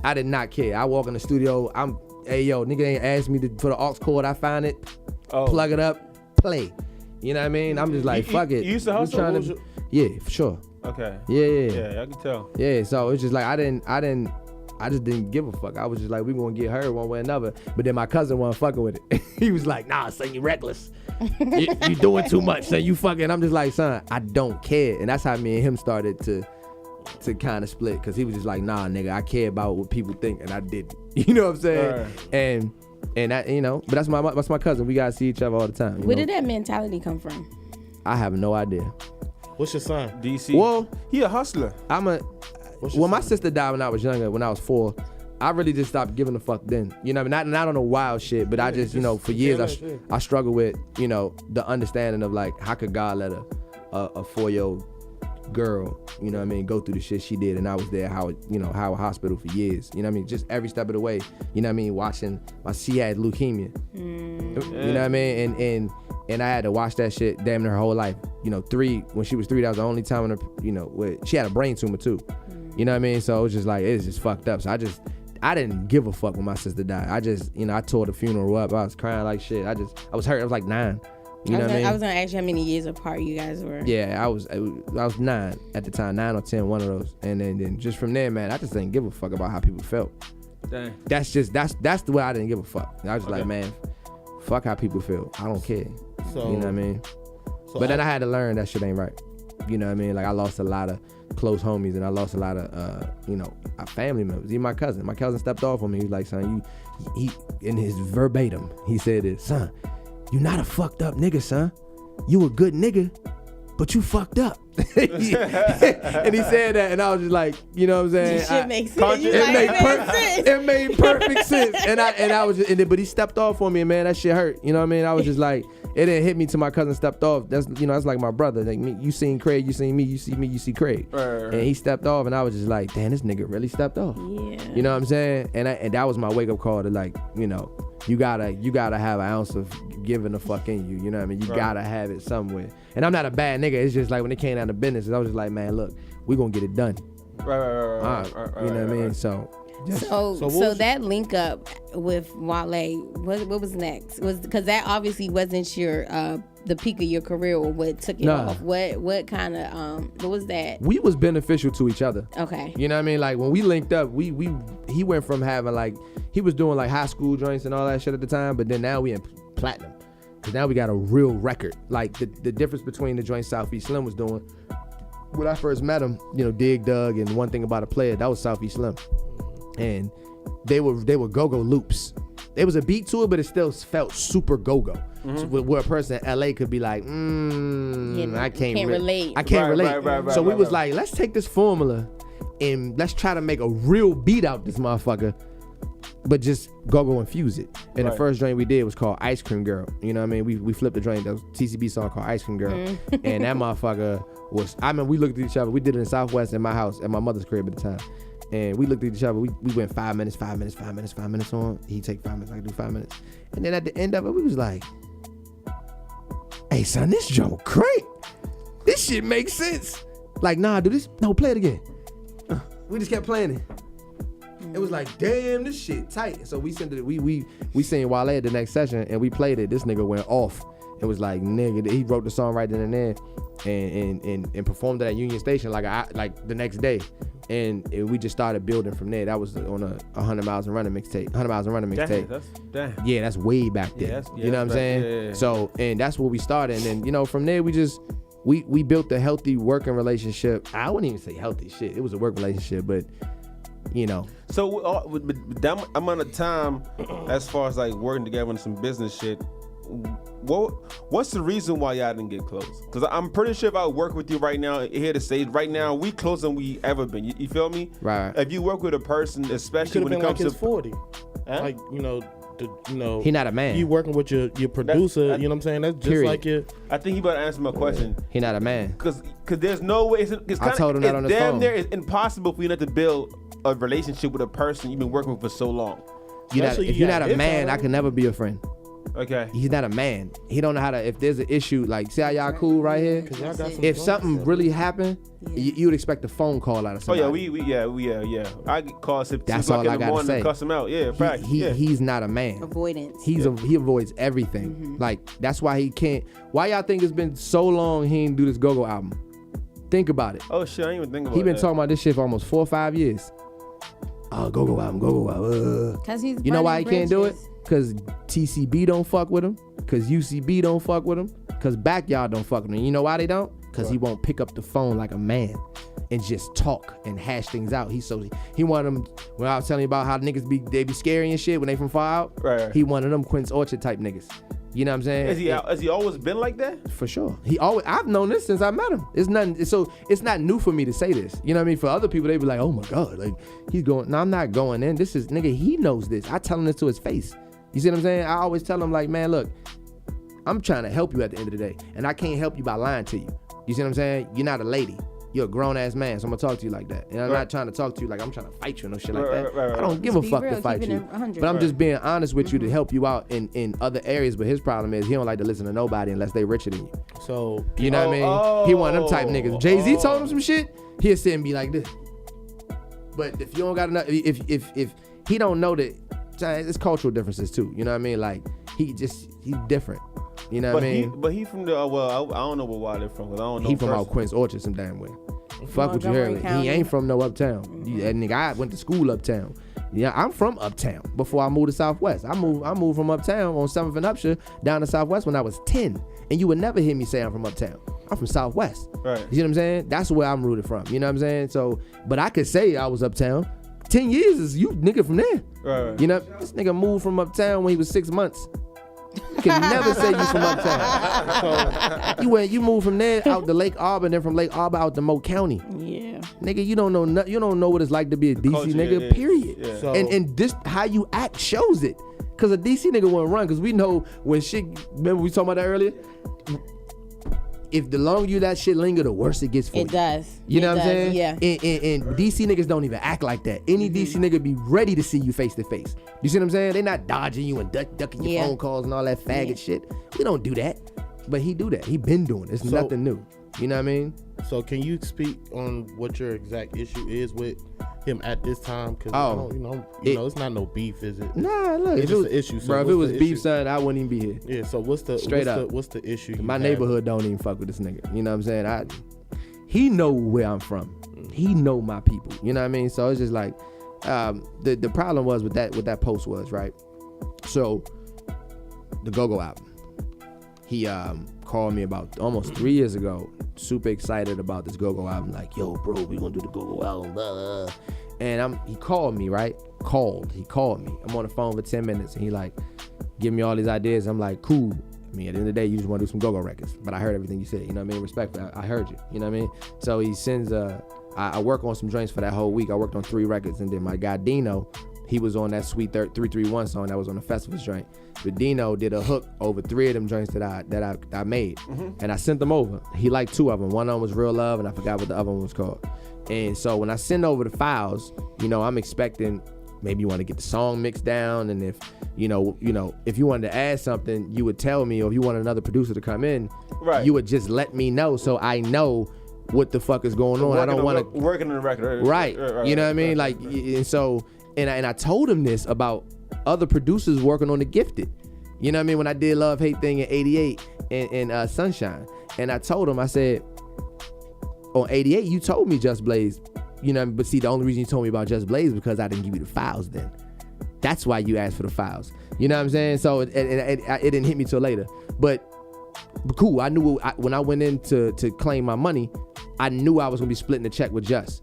I did not care. I walk in the studio. Hey yo, nigga ain't asked me for the aux cord. I find it. plug it up, play. You know what I mean? I'm just like, fuck it. You used to hustle? Yeah, for sure. Okay. Yeah, I can tell. Yeah, so it's just like I just didn't give a fuck. I was just like, we gonna get her one way or another. But then my cousin wasn't fucking with it. He was like, nah, son, you reckless. you doing too much, son. You fucking. I'm just like, son, I don't care. And that's how me and him started to kind of split. Because he was just like, nah, nigga, I care about what people think. And I didn't. You know what I'm saying? Right. And that, you know, but that's my cousin. We gotta see each other all the time. Where did that mentality come from? I have no idea. What's your son? DC. Well, he a hustler. My sister died when I was younger, when I was 4. I really just stopped giving a fuck then. You know what I mean? Not on the wild shit, but I just, you know, for years I struggled with, you know, the understanding of like, how could God let a 4-year-old girl, you know what I mean, go through the shit she did, and I was there, Howard Hospital for years. You know what I mean? Just every step of the way. You know what I mean? Watching, she had leukemia. You know what I mean? And I had to watch that shit damn near her whole life. You know, when she was 3, that was the only time where she had a brain tumor too. You know what I mean? So it was just like, it's just fucked up. So I didn't give a fuck when my sister died. I just, you know, I tore the funeral up. I was crying like shit. I was hurt. I was like 9. You know what I mean? I was gonna ask you how many years apart you guys were. Yeah, I was 9 at the time, 9 or 10, one of those. And then just from there, man, I just didn't give a fuck about how people felt. Dang. That's the way I didn't give a fuck. I was just like, man, fuck how people feel. I don't care. So, you know what I mean? But then I had to learn that shit ain't right. You know what I mean? Like, I lost a lot of close homies, and I lost a lot of, family members. Even my cousin. My cousin stepped off on me. He was like, son, he in his verbatim, he said this, son, you not a fucked up nigga, son. You a good nigga, but you fucked up. And he said that, and I was just like, you know what I'm saying? This shit makes sense. It made perfect sense. And I was just, but he stepped off on me, and man, that shit hurt. You know what I mean? I was just like, it didn't hit me till my cousin stepped off. That's like my brother. Like me, you seen Craig, you seen me, you see me, you see Craig. Right. And he stepped off, and I was just like, damn, this nigga really stepped off. Yeah. You know what I'm saying? And that was my wake up call to, like, you know, you gotta have an ounce of giving a fuck in you. You know what I mean? You gotta have it somewhere. And I'm not a bad nigga. It's just like when it came down to business, I was just like, man, look, we gonna get it done. Right. You know what I mean? So that link up with Wale, what was next? Because that obviously wasn't your the peak of your career, or what took it off. What kind of what was that? We was beneficial to each other. Okay. You know what I mean? Like when we linked up, he went from having like, he was doing like high school joints and all that shit at the time, but then now we in platinum. Cause now we got a real record. Like the difference between the joint Southeast Slim was doing. When I first met him, you know, Dig Dug and One Thing About a Player, that was Southeast Slim. And they were go-go loops. There was a beat to it, but it still felt super go-go. So where a person in LA could be like, I can't relate. I can't relate. Right, so we was like, let's take this formula and let's try to make a real beat out this motherfucker, but just go infuse it. And the first joint we did was called Ice Cream Girl. You know what I mean? We flipped the joint, that was TCB song called Ice Cream Girl. And that motherfucker was, we looked at each other. We did it in Southwest in my house, at my mother's crib at the time. And we looked at each other. We went 5 minutes on. He take 5 minutes, I do 5 minutes. And then at the end of it, we was like, hey son, this joke great. This shit makes sense. Like, nah, do this. No, play it again. We just kept playing it. It was like, damn, this shit tight. And so we sent it. We seen Wale at the next session, and we played it. This nigga went off. It was like, nigga, he wrote the song right then and there, and performed it at Union Station like the next day. And we just started building from there. That was on a 100 Miles and Running mixtape. 100 Miles and Running mixtape. Yeah, that's way back then. You know what I'm saying? Yeah. So, and that's where we started. And then, you know, from there we built a healthy working relationship. I wouldn't even say healthy shit. It was a work relationship, but you know. So with that amount of time, as far as like working together on some business shit, what's the reason why y'all didn't get close? Because I'm pretty sure if I work with you right now here to say right now, we closer than we ever been. You feel me? Right. If you work with a person, especially when it comes like to 40, huh? Like he not a man. You working with your producer, you know what I'm saying? That's just period. Like your. I think he better answer my question. He not a man. Because there's no way. I told him that on the phone. Damn near it's impossible for you not to build a relationship with a person you've been working with for so long. If you're not a man, I can never be a friend. Okay. He's not a man. He don't know how to, if there's an issue, like, see how y'all cool right here? If something really happened, you would expect a phone call out of somebody. Oh, yeah. I get calls at 2 That's all o'clock I in the gotta morning say. to cuss him out. Yeah, fact. He's not a man. Avoidance. He avoids everything. Like, that's why he can't. Why y'all think it's been so long he didn't do this Go-Go album? Think about it. Oh, shit, I didn't even think about it. He been talking about this shit for almost 4 or 5 years. Go-Go album. Cause he's you know why he can't do it? Cause TCB don't fuck with him. Cause UCB don't fuck with him. Cause Backyard don't fuck with him. You know why they don't? Cause he won't pick up the phone like a man and just talk and hash things out. He one of them. When I was telling you about how niggas be scary and shit when they from far out. Right. He one of them Quince Orchard type niggas. You know what I'm saying? Has he always been like that? For sure. I've known this since I met him. It's nothing. So it's not new for me to say this. You know what I mean? For other people, they be like, "Oh my God, like he's going." No, I'm not going in. This is nigga. He knows this. I tell him this to his face. You see what I'm saying? I always tell him like, man, look, I'm trying to help you at the end of the day, and I can't help you by lying to you. You see what I'm saying? You're not a lady. You're a grown ass man, so I'm gonna talk to you like that. And I'm not trying to talk to you like I'm trying to fight you and no shit like that. I don't give a fuck to fight you. But I'm just being honest with you to help you out in other areas. But his problem is he don't like to listen to nobody unless they richer than you. So you know what I mean? He one of them type niggas. Jay-Z told him some shit, he'll sit and be like this. But if you don't got enough, if he don't know that, it's cultural differences too. You know what I mean? Like he's different. You know what I mean? But he from the I don't know where Wale from. 'Cause I don't know. He from out Quince Orchard some damn way. Fuck what you heard. He ain't from no uptown. That nigga, I went to school uptown. Yeah, I'm from uptown. Before I moved to Southwest, I moved from uptown on 7th and Upshur down to Southwest when I was 10. And you would never hear me say I'm from uptown. I'm from Southwest. Right. You know what I'm saying? That's where I'm rooted from. You know what I'm saying? So, but I could say I was uptown. 10 years is you nigga from there. Right. You know, this nigga moved from uptown when he was 6 months. You can never say you from uptown. So you moved from there out to Lake Arbor, then from Lake Arbor out to Moe County. Yeah. Nigga, you don't know what it's like to be a DC culture, nigga, period. Yeah. So, and this how you act shows it. Cause a DC nigga won't run, cause we know when shit, remember we talking about that earlier? If the longer you that shit linger, the worse it gets for you. It does. You know what I'm saying? Yeah. And DC niggas don't even act like that. Any DC nigga be ready to see you face to face. You see what I'm saying? They not dodging you and ducking your phone calls and all that faggot shit. We don't do that. But he do that. He been doing it. It's nothing new. You know what I mean? So can you speak on what your exact issue is with him at this time? Because you know, it's not no beef, is it? Nah, look, it's just an issue. So bro, if it was beef, son, I wouldn't even be here. Yeah. So what's the issue? My neighborhood don't even fuck with this nigga. You know what I'm saying? He know where I'm from. He know my people. You know what I mean? So it's just like the problem was with that post was right. So the Go-Go album. He called me about almost 3 years ago, super excited about this Go-Go album. Like, yo, bro, we gonna do the Go-Go album. Blah, blah. And he called me, right? He called me. I'm on the phone for 10 minutes, and he like, give me all these ideas. I'm like, cool. I mean, at the end of the day, you just want to do some Go-Go records. But I heard everything you said. You know what I mean? Respectfully, I heard you. You know what I mean? So he sends I work on some joints for that whole week. I worked on 3 records, and then my guy Dino, he was on that Sweet 331 song that was on the Festivals joint. But Dino did a hook over 3 of them joints that I made. And I sent them over. He liked 2 of them. One of them was Real Love, and I forgot what the other one was called. And so when I send over the files, you know, I'm expecting maybe you want to get the song mixed down, and if you know, if you wanted to add something, you would tell me, or if you want another producer to come in, right, you would just let me know so I know what the fuck is going on. I don't want to working on the record, right? You know what I mean? Like, and so, and I told him this about other producers working on The Gifted. You know what I mean? When I did Love Hate Thing in '88 and Sunshine, and I told him, I said, on '88 you told me Just Blaze, you know, but see, the only reason you told me about Just Blaze is because I didn't give you the files then. That's why you asked for the files. You know what I'm saying? So it didn't hit me till later. But cool, I knew when I went in to claim my money, I knew I was gonna be splitting the check with Just.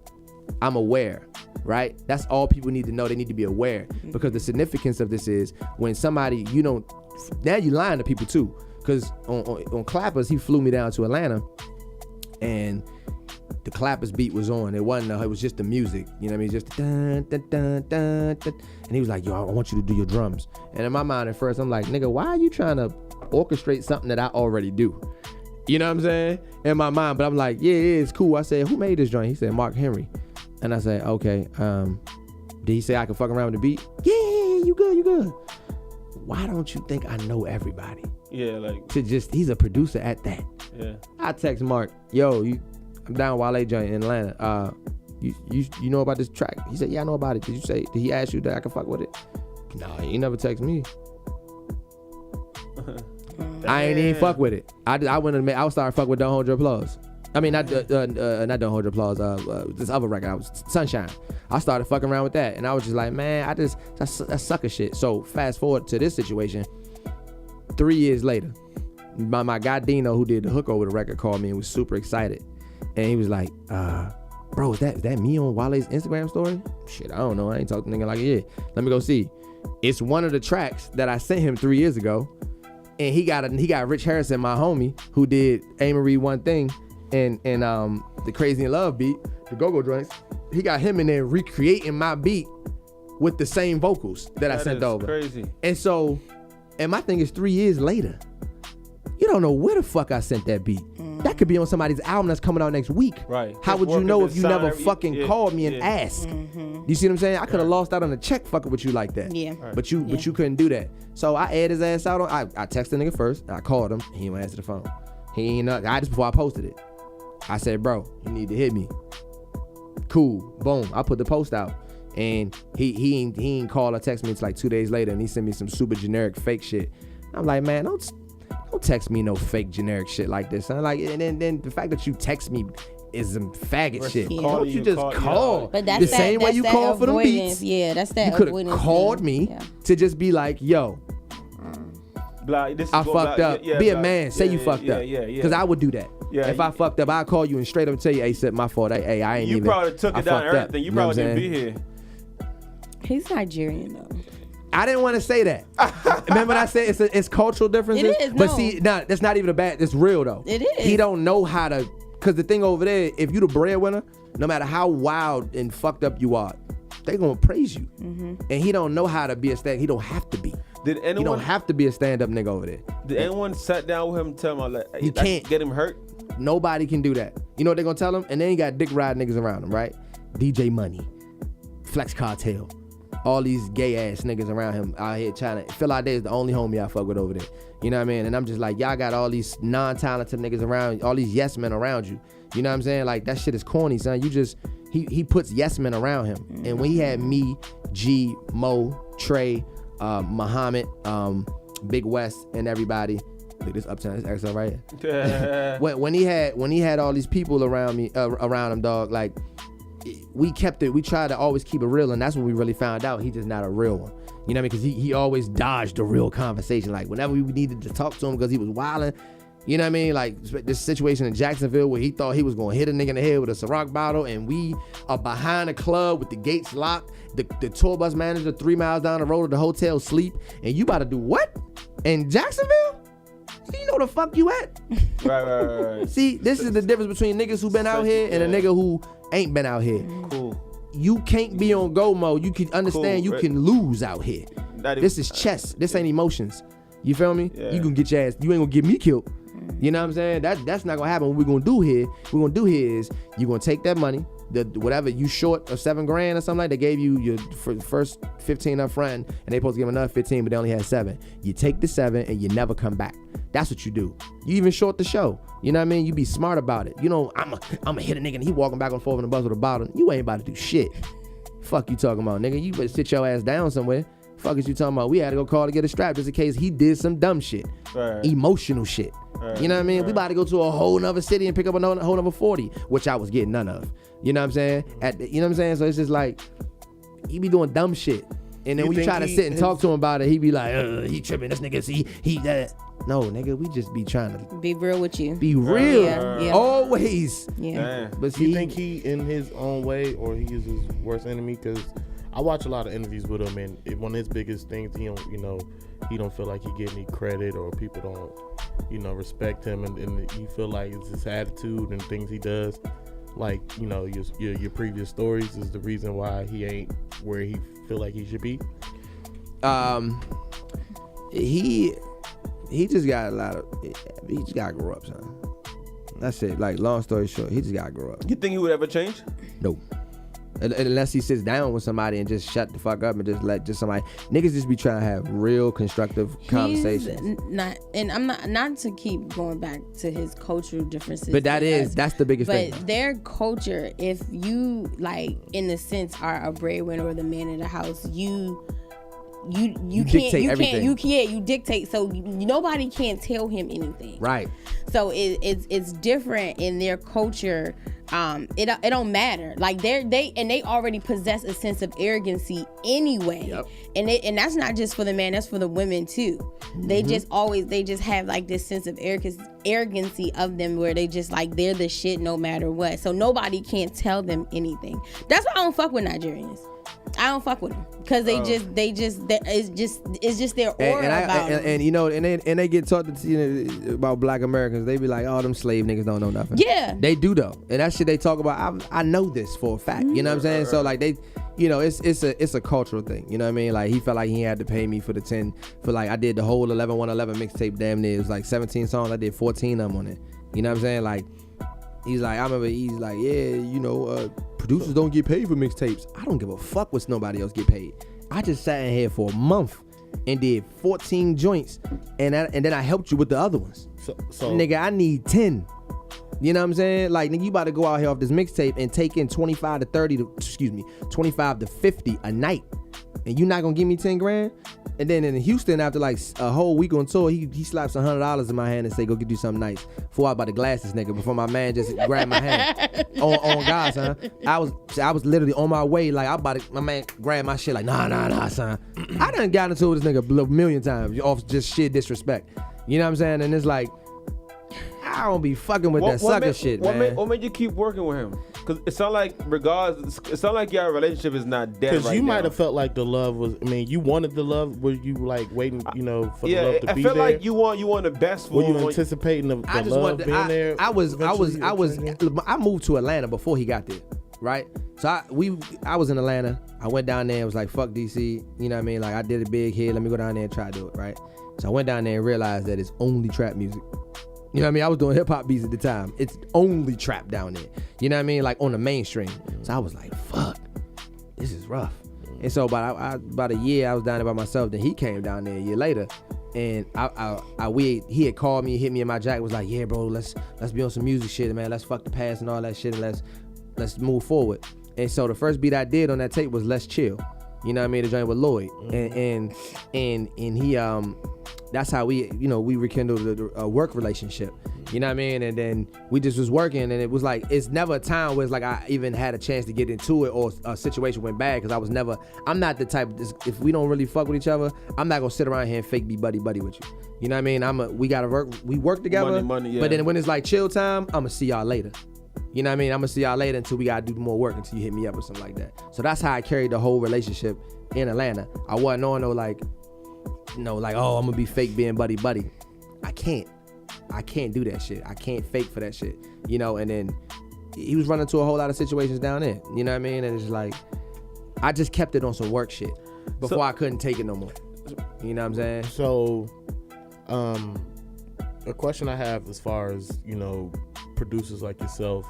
I'm aware, right? That's all people need to know. They need to be aware, because the significance of this is when somebody, now you lying to people too. Because on Clappers, he flew me down to Atlanta, and the Clappers beat was on. It wasn't. It was just the music. You know what I mean? Just dun, dun, dun, dun, dun. And he was like, "Yo, I want you to do your drums." And in my mind at first, I'm like, "Nigga, why are you trying to orchestrate something that I already do?" You know what I'm saying? In my mind, but I'm like, yeah, it's cool. I said, "Who made this joint?" He said, "Mark Henry." And I said, "Okay." Did he say I can fuck around with the beat? Yeah, you good. why don't you think I know everybody? Yeah, like He's a producer at that. Yeah. I text Mark, yo, I'm down Wale joint in Atlanta. You know about this track? He said, yeah, I know about it. Did he ask you that I can fuck with it? No, he never text me. I ain't even fuck with it. I started fuck with Don't Hold Your Applause. I mean, not Don't Hold Your Applause. This other record, I was Sunshine. I started fucking around with that, and I was just like, man, that's sucker shit. So fast forward to this situation. 3 years later, my guy Dino, who did the hook over the record, called me and was super excited, and he was like, bro, is that me on Wale's Instagram story? Shit, I don't know. I ain't talking to nigga like, yeah. Let me go see. It's one of the tracks that I sent him 3 years ago, and he got Rich Harrison, my homie, who did A. Marie One Thing and the Crazy in Love beat, the Go-Go joints. He got him in there recreating my beat with the same vocals that I sent over. Crazy. And my thing is 3 years later, you don't know where the fuck I sent that beat. That could be on somebody's album that's coming out next week. Right. How would you know if you never fucking called me and asked? You see what I'm saying? I could have lost out on a check fucking with you like that. Yeah. Right. But you couldn't do that. So I aired his ass out on. I texted the nigga first. I called him. He didn't answer the phone. He ain't. Just before I posted it, I said, bro, you need to hit me. Cool. Boom. I put the post out. And he ain't call or text me until like 2 days later, and he sent me some super generic fake shit. I'm like, man, don't text me no fake generic shit like this. I'm like, and then the fact that you text me is some faggot shit. Yeah. Don't you just call? But that's the same way you call for them beats. Yeah, that's that. You could have called me to just be like, yo, I fucked up. Be a man. Say you fucked up. Because I would do that. Yeah, if I fucked up, I'd call you and straight up tell you, hey, my fault. Hey, I ain't even. You probably took it down and everything. You probably didn't be here. He's Nigerian though. I didn't want to say that. Remember I said it's cultural differences? It is, But see, that's not even a bad, it's real though. It is. He don't know how to, because the thing over there, if you the breadwinner, no matter how wild and fucked up you are, they gonna praise you. And he don't know how to be a stand. He don't have to be. He don't have to be a stand-up nigga over there. Did anyone sat down with him and tell him, like, he can't get him hurt? Nobody can do that. You know what they gonna tell him? And then he got dick ride niggas around him, right? DJ Money, Flex Cartel, all these gay ass niggas around him out here trying to. Phil Ade is the only homie I fuck with over there. You know what I mean? And I'm just like, y'all got all these non-talented niggas around, all these yes men around you. You know what I'm saying? Like, that shit is corny, son. You just, he puts yes men around him. And when he had me, G, Mo, Trey, Muhammad, Big West, and everybody. Look, this Uptown, this XL right here. when he had all these people around me, around him, dog, like, we kept it, we tried to always keep it real, and that's when we really found out he's just not a real one. You know what I mean? Because he always dodged the real conversation. Like, whenever we needed to talk to him because he was wilding, you know what I mean? Like, this situation in Jacksonville where he thought he was going to hit a nigga in the head with a Ciroc bottle, and we are behind the club with the gates locked, the tour bus manager 3 miles down the road at the hotel sleep, and you about to do what? In Jacksonville? You know the fuck you at? Right. See, this is the difference between niggas who been out here and a nigga who ain't been out here. Cool. You can't be on go mode. You can understand you can lose out here. This is chess. This ain't emotions. You feel me? Yeah. You gonna get your ass. You ain't gonna get me killed. You know what I'm saying? That's not gonna happen. What we're gonna do here is you gonna take that money, whatever you short of $7 grand or something like that. They gave you your first 15 up front, and they supposed to give another 15, but they only had 7. You take the 7 and you never come back. That's what you do. You even short the show. You know what I mean? You be smart about it. You know, I'm a hit a nigga and he walking back and forth in the bus with a bottle. You ain't about to do shit. Fuck you talking about, nigga. You better sit your ass down somewhere. Fuck is you talking about? We had to go call to get a strap just in case he did some dumb shit. Right. Emotional shit. Right. You know what I mean? Right. We about to go to a whole nother city and pick up a whole nother 40, which I was getting none of. You know what I'm saying? You know what I'm saying? So it's just like, he be doing dumb shit. And then when you try to sit and talk to him about it, he be like, he tripping. This nigga, he that. No, nigga, we just be trying to be real with you. Be real. Yeah. Always. Yeah. But see, you think he in his own way, or he is his worst enemy? Because I watch a lot of interviews with him, and one of his biggest things, he don't feel like he get any credit, or people don't, respect him, and you feel like it's his attitude and things he does, like, your previous stories is the reason why he ain't where he feel like he should be. He just got he just got to grow up, son. That's it. Like, long story short, he just got to grow up. You think he would ever change? No. unless he sits down with somebody and just shut the fuck up and just let somebody. Niggas just be trying to have real constructive conversations. I'm not to keep going back to his cultural differences. But that's the biggest thing. But their culture, if you like, in a sense, are a breadwinner or the man in the house, you dictate everything. You dictate, so nobody can't tell him anything. Right. So it's different in their culture. It don't matter. Like they already possess a sense of arrogancy anyway. Yep. And that's not just for the man, that's for the women too. Mm-hmm. They just have like this sense of arrogancy of them where they just like they're the shit no matter what. So nobody can tell them anything. That's why I don't fuck with Nigerians. I don't fuck with them because it's just their aura about them. And you know, and they get taught about Black Americans. They be like, oh, them slave niggas don't know nothing. Yeah, they do though, and that shit they talk about. I know this for a fact. You know what I'm saying? So like they, you know, it's a cultural thing. You know what I mean? Like he felt like he had to pay me for the 10 for like I did the whole 11-1-11 mixtape. Damn near it was like 17 songs. I did 14 of them on it. You know what I'm saying? Like he's like, I remember he's like, yeah, you know, producers don't get paid for mixtapes. I don't give a fuck what nobody else get paid. I just sat in here for a month and did 14 joints, and then I helped you with the other ones. So nigga, I need 10. You know what I'm saying? Like, nigga, you about to go out here off this mixtape and take in 25 to 50 a night, and you not gonna give me 10 grand? And then in Houston, after like a whole week on tour, he slaps $100 in my hand and say, go get you something nice. Before I about to glass this nigga, before my man just grabbed my hand. on God, son. I was literally on my way, like my man grabbed my shit like, nah, son. I done got into it with this nigga a million times off just sheer disrespect. You know what I'm saying? And it's like, I don't be fucking with that sucker shit, man. What made you keep working with him? Because it sound like your relationship is not dead right now. Because you might have felt like the love was, I mean, you wanted the love. Were you like waiting, you know, for the love to be there? I feel like you want the best for him. Were you anticipating the love being there? I moved to Atlanta before he got there, right? So I was in Atlanta. I went down there and was like, fuck DC. You know what I mean? Like, I did a big hit. Let me go down there and try to do it, right? So I went down there and realized that it's only trap music. You know what I mean? I was doing hip hop beats at the time. It's only trap down there. You know what I mean? Like on the mainstream. So I was like, fuck, this is rough. And so about a year, I was down there by myself. Then he came down there a year later. And he had called me, hit me in my jacket, was like, yeah, bro, let's be on some music shit, man. Let's fuck the past and all that shit, and let's move forward. And so the first beat I did on that tape was Let's Chill. You know what I mean? The joint with Lloyd. And he that's how we rekindled a work relationship. You know what I mean? And then we just was working, and it was like, it's never a time where it's like I even had a chance to get into it or a situation went bad, because I'm not the type, if we don't really fuck with each other, I'm not gonna sit around here and fake be buddy with you. You know what I mean? We work together, money, yeah. But then when it's like chill time, I'm gonna see y'all later. You know what I mean? I'm gonna see y'all later until we gotta do more work, until you hit me up or something like that. So that's how I carried the whole relationship in Atlanta. I wasn't on no like, oh, I'm gonna be fake being buddy. I can't do that shit. I can't fake for that shit. You know, and then he was running into a whole lot of situations down there. You know what I mean? And it's like, I just kept it on some work shit before I couldn't take it no more. You know what I'm saying? So, a question I have as far as, you know, producers like yourself,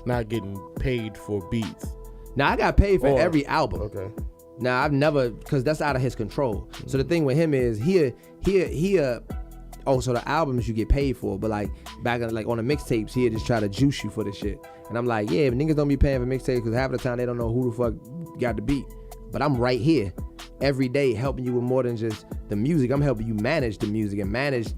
not getting paid for beats. Now, I got paid for every album. Okay. Now, I've never, because that's out of his control. So the thing with him is so the albums you get paid for, but like back on the mixtapes, he'd just try to juice you for the shit. And I'm like, yeah, but niggas don't be paying for mixtapes because half of the time they don't know who the fuck got the beat. But I'm right here every day helping you with more than just the music. I'm helping you manage the music and manage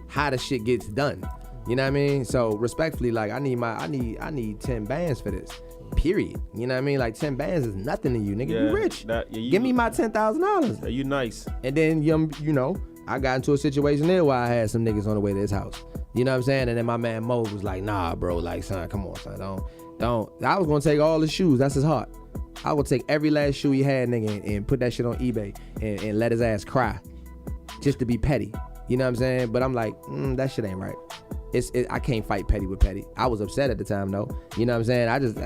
how the shit gets done. You know what I mean? So respectfully, like I need 10 bands for this. Period. You know what I mean? Like 10 bands is nothing to you, nigga. You rich. Give me my $10,000. Yeah, you nice. And then you know, I got into a situation there where I had some niggas on the way to his house. You know what I'm saying? And then my man Mo was like, nah, bro, like, son, come on, son, don't. I was gonna take all his shoes. That's his heart. I would take every last shoe he had, nigga, and put that shit on eBay and let his ass cry, just to be petty. You know what I'm saying? But I'm like, that shit ain't right. I can't fight petty with petty. I was upset at the time though. You know what I'm saying? I just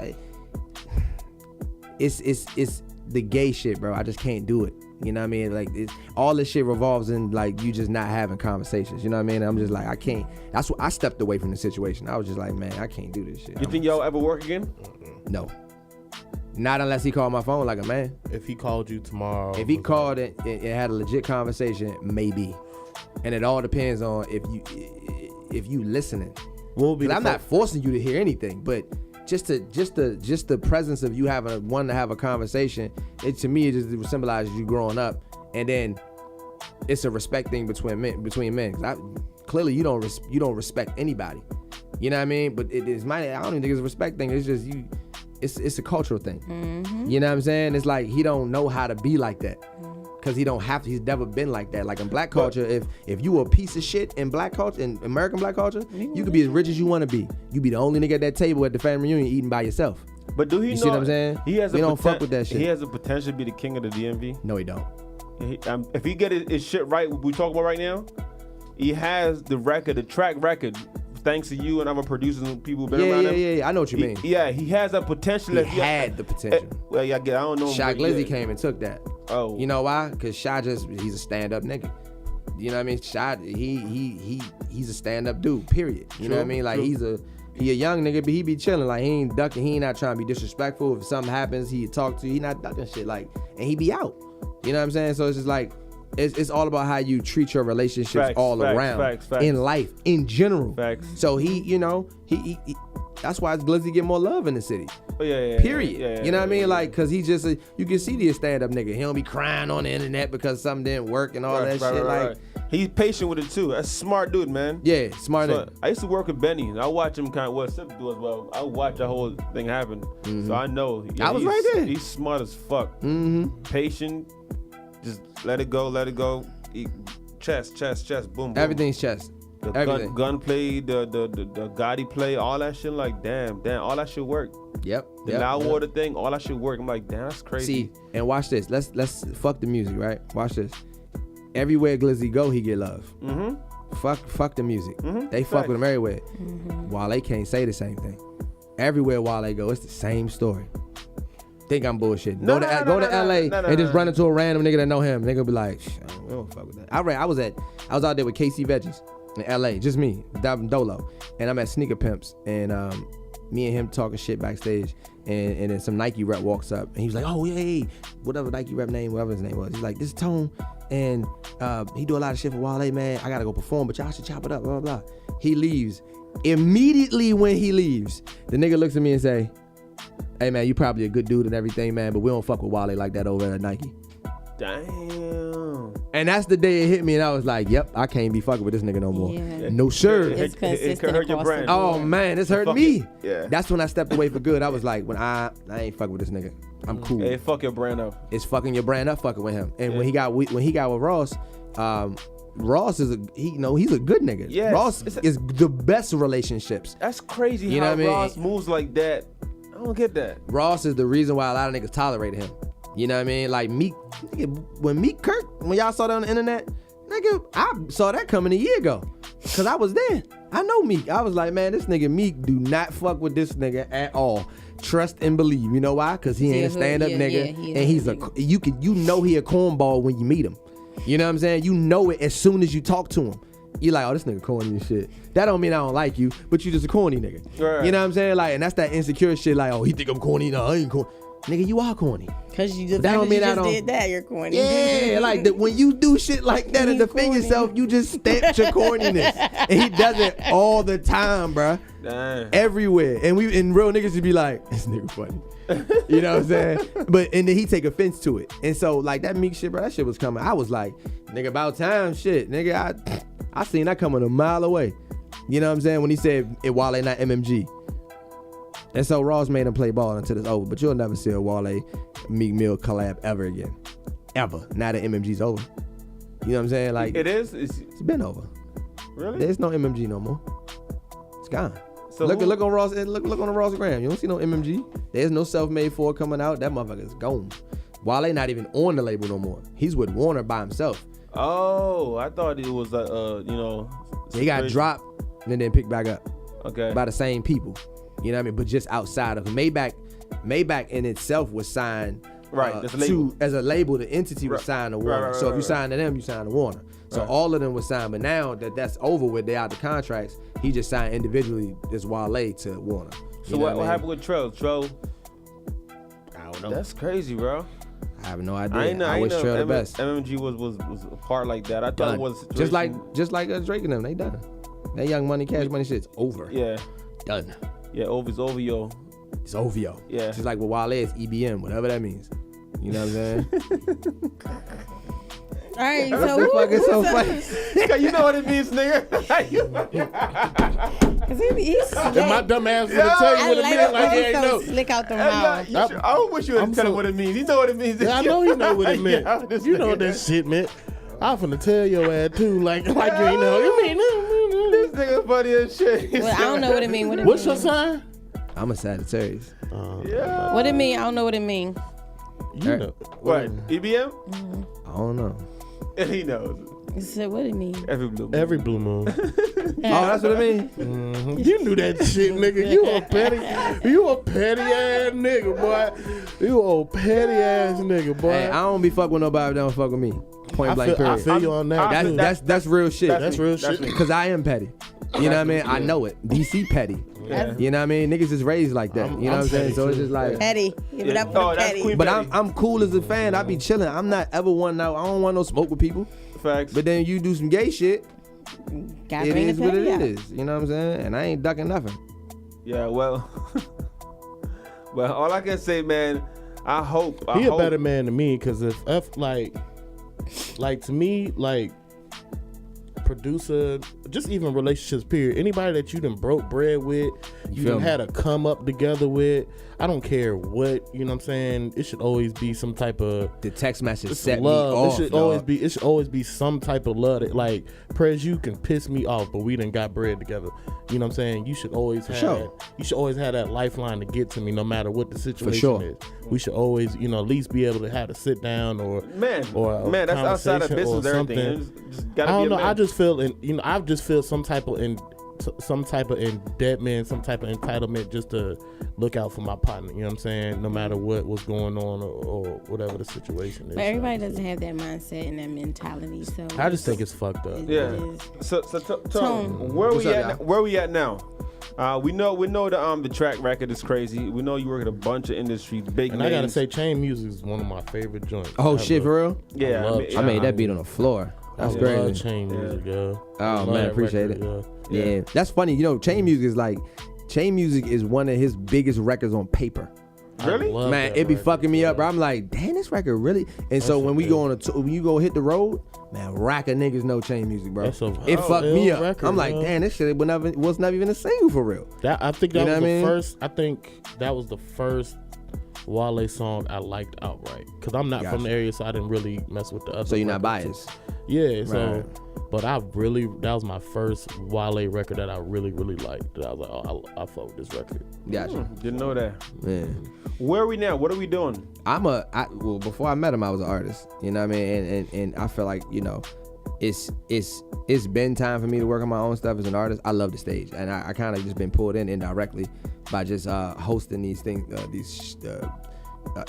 it's the gay shit, bro. I just can't do it. You know what I mean? Like all this shit revolves in like you just not having conversations. You know what I mean? I'm just like, I can't. That's what I stepped away from the situation. I was just like, man, I can't do this shit. You think y'all ever work again? No. Not unless he called my phone like a man. If he called you tomorrow. If he called and had a legit conversation, maybe. And it all depends on if you listening. I'm not forcing you to hear anything, but just the presence of you having to have a conversation, to me it just symbolizes you growing up, and then it's a respect thing between men. Cause clearly you don't respect anybody. You know what I mean? But I don't even think it's a respect thing. It's just you. It's a cultural thing. Mm-hmm. You know what I'm saying? It's like he don't know how to be like that. Cause he don't have to. He's never been like that. Like in black culture, if you a piece of shit in black culture, in American black culture, you could be as rich as you want to be. You be the only nigga at that table at the family reunion eating by yourself. But do he know? See what I'm saying? We don't fuck with that shit. He has the potential to be the king of the DMV. No, he don't. If he get his shit right, what we talk about right now, he has the track record. Thanks to you and other producers and people who've been around him. Yeah, I know what you mean. Yeah, he has that potential. He had the potential. Well, yeah, I don't know. Shy Glizzy came and took that. Oh. You know why? Because Shy he's a stand-up nigga. You know what I mean? Shy, he's a stand-up dude, period. You know what I mean? Like, he a young nigga, but he be chilling. Like, he ain't ducking. He ain't not trying to be disrespectful. If something happens, he talk to you. He not ducking shit. Like, and he be out. You know what I'm saying? So it's just like, it's all about how you treat your relationships around in life in general. Facts. So he that's why Glizzy get more love in the city. Oh, yeah. Period. Yeah, you know what I mean? Like, cause he's just you can see the stand-up nigga. He don't be crying on the internet because something didn't work and all that shit. Like, he's patient with it too. That's a smart dude, man. Yeah, smart nigga. I used to work with Benny, and I watch him kind of what Sip do as well. I watch the whole thing happen, so I know. I was right there. He's smart as fuck. Mm-hmm. Patient. Just let it go. Chess, boom. Everything's chess. The gunplay, the Gotti play, all that shit. Like damn, all that shit work. Yep. The loud water thing, all that shit work. I'm like, damn, that's crazy. See, and watch this. Let's fuck the music, right? Watch this. Everywhere Glizzy go, he get love. Mm-hmm. Fuck the music. Mm-hmm. They fuck with him everywhere. Mm-hmm. Wale can't say the same thing. Everywhere Wale go, it's the same story. Think I'm bullshitting. Go to LA and just run into a random nigga that know him. Nigga be like, we don't fuck with that. I was out there with KC Veggies in LA, just me, Dolo, and I'm at Sneaker Pimps, and me and him talking shit backstage, and then some Nike rep walks up, and he was like, oh yeah, whatever Nike rep name, whatever his name was. He's like, this is Tone, and he do a lot of shit for Wale, man. I gotta go perform, but y'all should chop it up, blah blah blah. He leaves. Immediately when he leaves, the nigga looks at me and say, hey man, you probably a good dude and everything, man, but we don't fuck with Wale like that over at Nike. Damn. And that's the day it hit me, and I was like, yep, I can't be fucking with this nigga no more. Yeah. No sir. It's consistent. It hurt your brand. Oh man, it's hurting me. Yeah. That's when I stepped away for good. I was like, when I ain't fucking with this nigga. I'm cool. Hey, fuck your brand up. It's fucking your brand up fucking with him. And when he got with Ross, Ross is he's a good nigga. Yes. Ross is the best relationships. That's crazy. You know what I mean? Ross moves like that. I don't get that. Ross is the reason why a lot of niggas tolerated him. You know what I mean? Like Meek, when Meek Kirk, when y'all saw that on the internet, nigga, I saw that coming a year ago. Cause I was there. I know Meek. I was like, man, this nigga Meek do not fuck with this nigga at all. Trust and believe. You know why? Cause he ain't a stand-up nigga. And he's you know he a cornball when you meet him. You know what I'm saying? You know it as soon as you talk to him. You like, oh, this nigga corny and shit. That don't mean I don't like you, but you just a corny nigga. Right. You know what I'm saying? Like, and that's that insecure shit. Like, oh, he think I'm corny. No, I ain't corny. Nigga, you are corny. Cause you just, that don't mean I don't did that. You're corny. Yeah, like when you do shit like that and defend yourself, you just stamp your corniness. And he does it all the time, bruh. Damn. Everywhere. And real niggas just be like, this nigga funny. You know what I'm saying? And then he take offense to it. And so like that Meek shit, bro, that shit was coming. I was like, nigga, about time shit. Nigga, I seen that coming a mile away. You know what I'm saying? When he said Wale not MMG. And so Ross made him play ball until it's over. But you'll never see a Wale Meek Mill collab ever again. Ever. Now that MMG's over. You know what I'm saying? Like it is? It's been over. Really? There's no MMG no more. It's gone. So look on Ross. Look on the Ross gram. You don't see no MMG. There's no Self-Made 4 coming out. That motherfucker's gone. Wale not even on the label no more. He's with Warner by himself. Oh, I thought it was he got dropped and then picked back up. Okay. By the same people. You know what I mean? But just outside of Maybach in itself was signed as a label. The entity was signed to Warner. So if you sign to them, you sign to Warner. So all of them was signed. But now that's over with, they out the contracts. He just signed individually as Wale to Warner. So what happened with Trell? Trell, know. That's crazy, bro. I have no idea. I wish Trail the best. MMG was a part like that. I thought it was a situation. just like Drake and them. They done. That Young Money, Cash Money shit's over. Yeah. Done. Yeah, it's over, yo. It's OVO. Yeah. Just like what Wale is, EBM, whatever that means. You know what I'm saying? All right, so funny. You know what it means, nigga. He's And my dumb ass gonna tell you what it means. Like he ain't know. Slick out the mouth. I don't wish you would tell him what it means. You know what it means. Yeah, I know he know what it meant. Yeah, You know what that shit meant. I'm finna tell your ass too. Like you ain't know. You mean This nigga funny as shit. Well, I don't know what it mean. what's your sign? I'm a Sagittarius. Yeah. What it mean? I don't know what it mean. You know. What? EBM? I don't know. He knows. You said what it mean? Every blue moon. Every blue moon. Oh, that's what it means? Mm-hmm. You knew that shit, nigga. You a petty ass nigga, boy. You a petty ass nigga, boy. Hey, I don't be fuck with nobody that don't fuck with me. Point blank, period. I feel you on that. That's real shit. That's real shit. Because I am petty. You know what I mean? I know it. DC petty. Yeah. You know what I mean? Niggas is raised like that. You know what I'm saying? So it's just like Petty. Give it up for that's Petty. Queen But Petty. I'm cool as a fan. I be chilling. I'm not ever one out. I don't want no smoke with people. Facts. But then you do some gay shit. Gotta It bring is the what Petty it out. is. You know what I'm saying? And I ain't ducking nothing. Yeah, well, all I can say, man, I hope. He a better man than me because if like to me, like producer, just even relationships, period. Anybody that you done broke bread with, you done had a come up together with, I don't care what, you know what I'm saying? It should always be some type of The text message set love. me off. It should always be some type of love that, like, Prez, you can piss me off, but we done got bread together. You know what I'm saying? You should always have that lifeline to get to me no matter what the situation is. We should always, at least be able to have to sit down or man, that's outside of business. Everything. Just gotta I don't be a know. man. I just feel some type of indebtedness, some type of entitlement just to look out for my partner. You know what I'm saying? No matter what's going on or whatever the situation is. But everybody doesn't have that mindset and that mentality. So I just think it's fucked up. Yeah. So Tone, where we at now? We know the track record is crazy. We know you work at a bunch of industries, big And names. I gotta say, chain music is one of my favorite joints. Oh shit, for real? Yeah, I made that beat on the floor. That's crazy. Love chain music, yo. Oh man, appreciate it. Yeah. Yeah, that's funny. Chain music is one of his biggest records on paper. Really? Man, it be fucking me up, bro. I'm like, damn, this record really. And so when we go when you go hit the road, man, rack of niggas know chain music, bro. It fucked me up. Record, I'm like, damn, this shit was not even a single for real. I think that was the first. I think that was the first Wale song I liked outright. Cause I'm not from the area, so I didn't really mess with the other. So you're not biased. Yeah. So, but that was my first Wale record that I really, really liked. That I was like, I fuck with this record. Gotcha. Didn't know that. Yeah. Where are we now? What are we doing? Well, before I met him, I was an artist. You know what I mean? And I feel like, it's been time for me to work on my own stuff as an artist. I love the stage, and I kind of just been pulled in indirectly by just hosting these things, these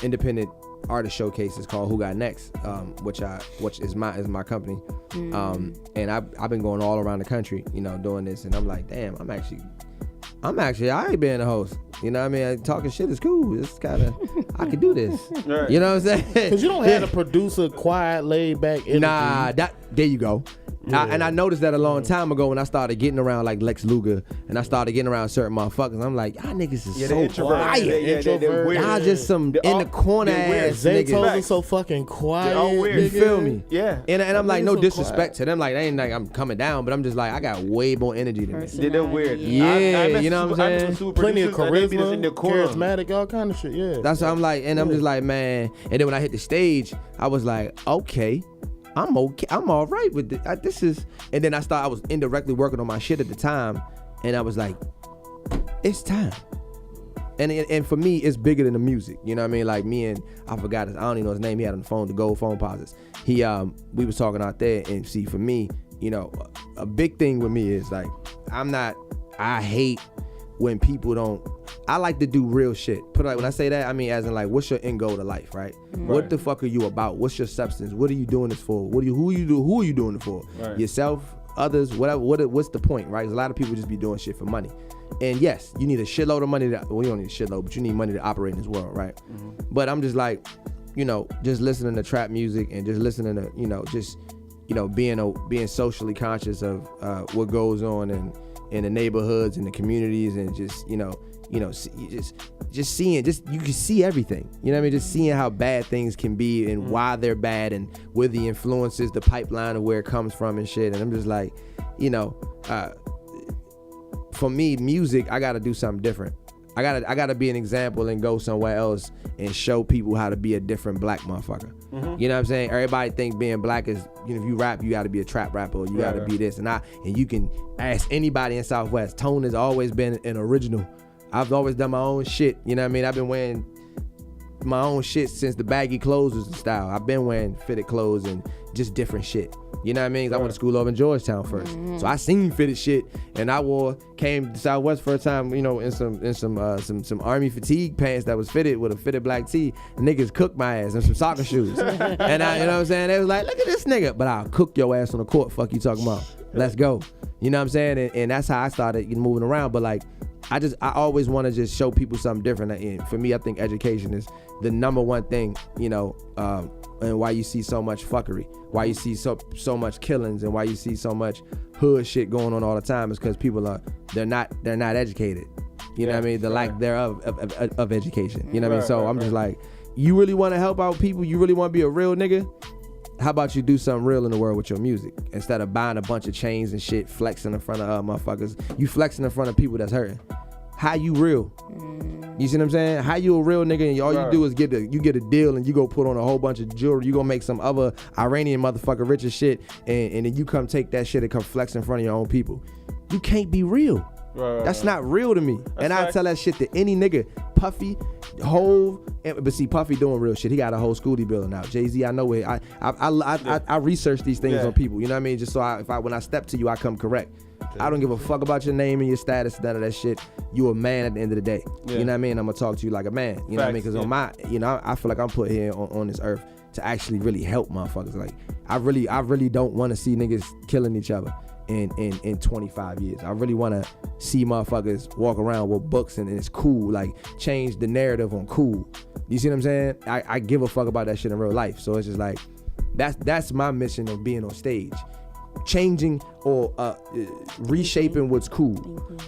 independent artist showcases called Who Got Next, which is my company, and I've been going all around the country, doing this, and I'm like, damn, I'm actually I ain't being a host. You know what I mean? Talking shit is cool. It's kind of, I could do this. Right. You know what I'm saying? Because you don't have to produce a quiet, laid back energy. Nah, there you go. Yeah. I noticed that a long time ago when I started getting around like Lex Luger and I started getting around certain motherfuckers. I'm like, y'all niggas is so quiet. They're weird. Y'all just some in the corner ass niggas. Zaytoven so fucking quiet. They're all weird. You feel me? Yeah. And I'm like, no so disrespect quiet. to them. Like, they ain't like I'm coming down, but I'm just like, I got way more energy than this. They're weird. Yeah, you know what I'm saying? Plenty of charisma, in the corner. charismatic, all kind of shit, yeah. That's what I'm like, and I'm just like, man. And then when I hit the stage, I was like, okay, I'm okay, I'm all right with this. This is, and then I was indirectly working on my shit at the time, and I was like, it's time. And for me, it's bigger than the music. You know what I mean? Like me and I forgot his, I don't even know his name. He had on the phone, the gold phone posits. We was talking out there, and see, for me, a big thing with me is like, I hate when people don't. I like to do real shit. When I say that, I mean as in like, what's your end goal to life, right? What the fuck are you about? What's your substance? What are you doing this for? Who are you doing it for? Right. Yourself, others, whatever. What's the point, right? 'Cause a lot of people just be doing shit for money. And yes, you need a shitload of money. You don't need a shitload, but you need money to operate in this world, right? Mm-hmm. But I'm just like, just listening to trap music and just listening to, being socially conscious of what goes on in the neighborhoods and the communities, and just seeing, you can see everything. You know what I mean? Just seeing how bad things can be and why they're bad and where the influences, the pipeline of where it comes from and shit. And I'm just like, for me, music, I gotta do something different. I gotta be an example and go somewhere else and show people how to be a different black motherfucker. Mm-hmm. You know what I'm saying? Everybody think being black is, if you rap, you gotta be a trap rapper, or you gotta be this. And you can ask anybody in Southwest. Tone has always been an original. I've always done my own shit. You know what I mean? I've been wearing my own shit since the baggy clothes was the style. I've been wearing fitted clothes and just different shit. You know what I mean? I went to school over in Georgetown first. Mm-hmm. So I seen fitted shit, and came to Southwest first time, in some army fatigue pants that was fitted with a fitted black tee. And niggas cooked my ass and some soccer shoes. And you know what I'm saying? They was like, look at this nigga. But I'll cook your ass on the court. Fuck you talking about. Let's go. You know what I'm saying? And that's how I started moving around. But like, I always want to just show people something different. And for me, I think education is the number one thing, and why you see so much fuckery, why you see so much killings, and why you see so much hood shit going on all the time is because people they're not educated. You know what I mean? The lack thereof of education. You know what I mean? So I'm just like, you really want to help out people? You really want to be a real nigga? How about you do something real in the world with your music instead of buying a bunch of chains and shit, flexing in front of motherfuckers? You flexing in front of people that's hurting. How you real? You see what I'm saying? How you a real nigga and all you do is get a deal and you go put on a whole bunch of jewelry. You gonna make some other Iranian motherfucker rich as shit, and then you come take that shit and come flex in front of your own people. You can't be real. That's not real to me. And I tell that shit to any nigga. Puffy, Hove, but see, Puffy doing real shit. He got a whole school he building out. Jay-Z, I know it. I research these things on people. You know what I mean? Just so when I step to you, I come correct. I don't give a fuck about your name and your status, none of that shit. You a man at the end of the day. Yeah. You know what I mean? I'm gonna talk to you like a man. You know what I mean? Because on my, I feel like I'm put here on this earth to actually really help motherfuckers. Like I really don't want to see niggas killing each other in 25 years. I really want to see motherfuckers walk around with books and it's cool. Like change the narrative on cool. You see what I'm saying? I give a fuck about that shit in real life. So it's just like that's my mission of being on stage. Changing or reshaping what's cool.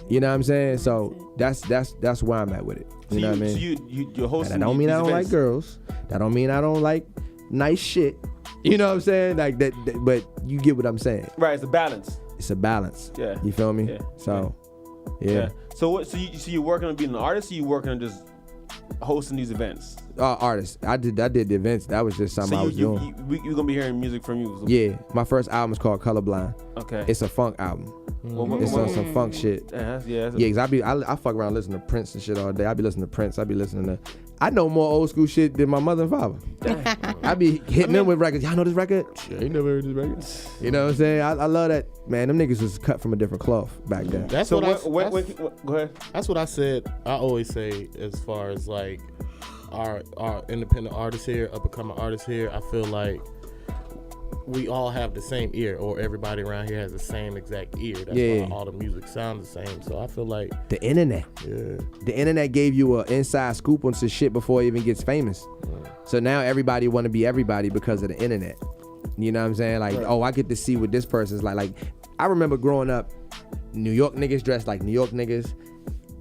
You know what I'm saying? So that's where I'm at with it. You know what I mean? So you're hosting. And that don't mean I don't like girls. That don't mean I don't like nice shit. You know what I'm saying? Like that, but you get what I'm saying. Right, it's a balance. It's a balance. Yeah. You feel me? Yeah. So, yeah. So what? So you're working on being an artist, or you working on just hosting these events? Artist. I did the events. That was just something I was doing. You're gonna be hearing music from you. Yeah. My first album is called Colorblind. Okay. It's a funk album. It's on some funk shit. Yeah. Cause I fuck around listening to Prince and shit all day. I be listening to Prince. I be listening to. I know more old school shit than my mother and father. I be hitting them with records. Y'all know this record? I ain't never heard this record. You know what I'm saying? I love that. Man, them niggas was cut from a different cloth back then. That's so go ahead. That's what I said. I always say as far as like our independent artists here, up and coming artists here, I feel like we all have the same ear, or everybody around here has the same exact ear. That's why all the music sounds the same. So I feel like the internet. Yeah. The internet gave you an inside scoop on some shit before it even gets famous. So now everybody want to be everybody because of the internet. You know what I'm saying? Like, oh, I get to see what this person's like. Like, I remember growing up, New York niggas dressed like New York niggas,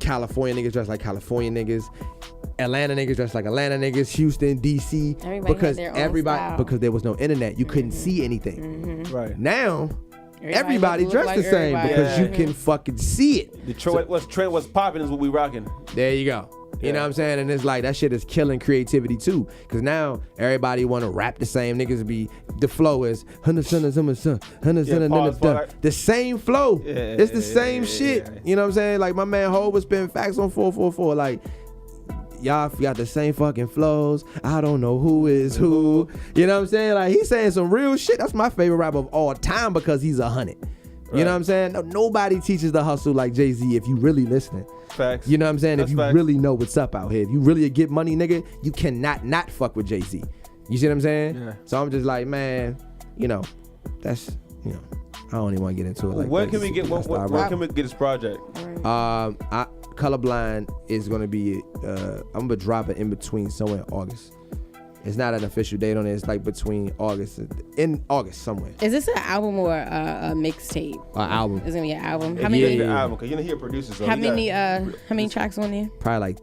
California niggas dressed like California niggas, Atlanta niggas dressed like Atlanta niggas, Houston, DC, because there was no internet, you couldn't see anything. Right now, everybody dressed the same because you can fucking see it. What's popping is what we rocking. There you go. You know what I'm saying? And it's like that shit is killing creativity too. Cause now everybody wanna rap the same. Niggas be the flow is the same flow. It's the same shit. You know what I'm saying? Like my man Hov was spitting facts on 444. Like y'all got the same fucking flows. I don't know who is who. You know what I'm saying? Like he's saying some real shit. That's my favorite rapper of all time because he's 100. You know what I'm saying? Nobody teaches the hustle like Jay-Z if you really listening. Facts. You know what I'm saying? That's if you really know what's up out here. If you really get money, nigga, you cannot not fuck with Jay-Z. You see what I'm saying? Yeah. So I'm just like, man, that's, I don't even want to get into it. Like, where can we get? Where can we get this project? Colorblind is gonna be. I'm gonna drop it in between somewhere in August. It's not an official date on it. It's like between August somewhere. Is this an album or a mixtape? An album. It's gonna be an album. How many? Album, because you know he a producer. So how many tracks on there? Probably like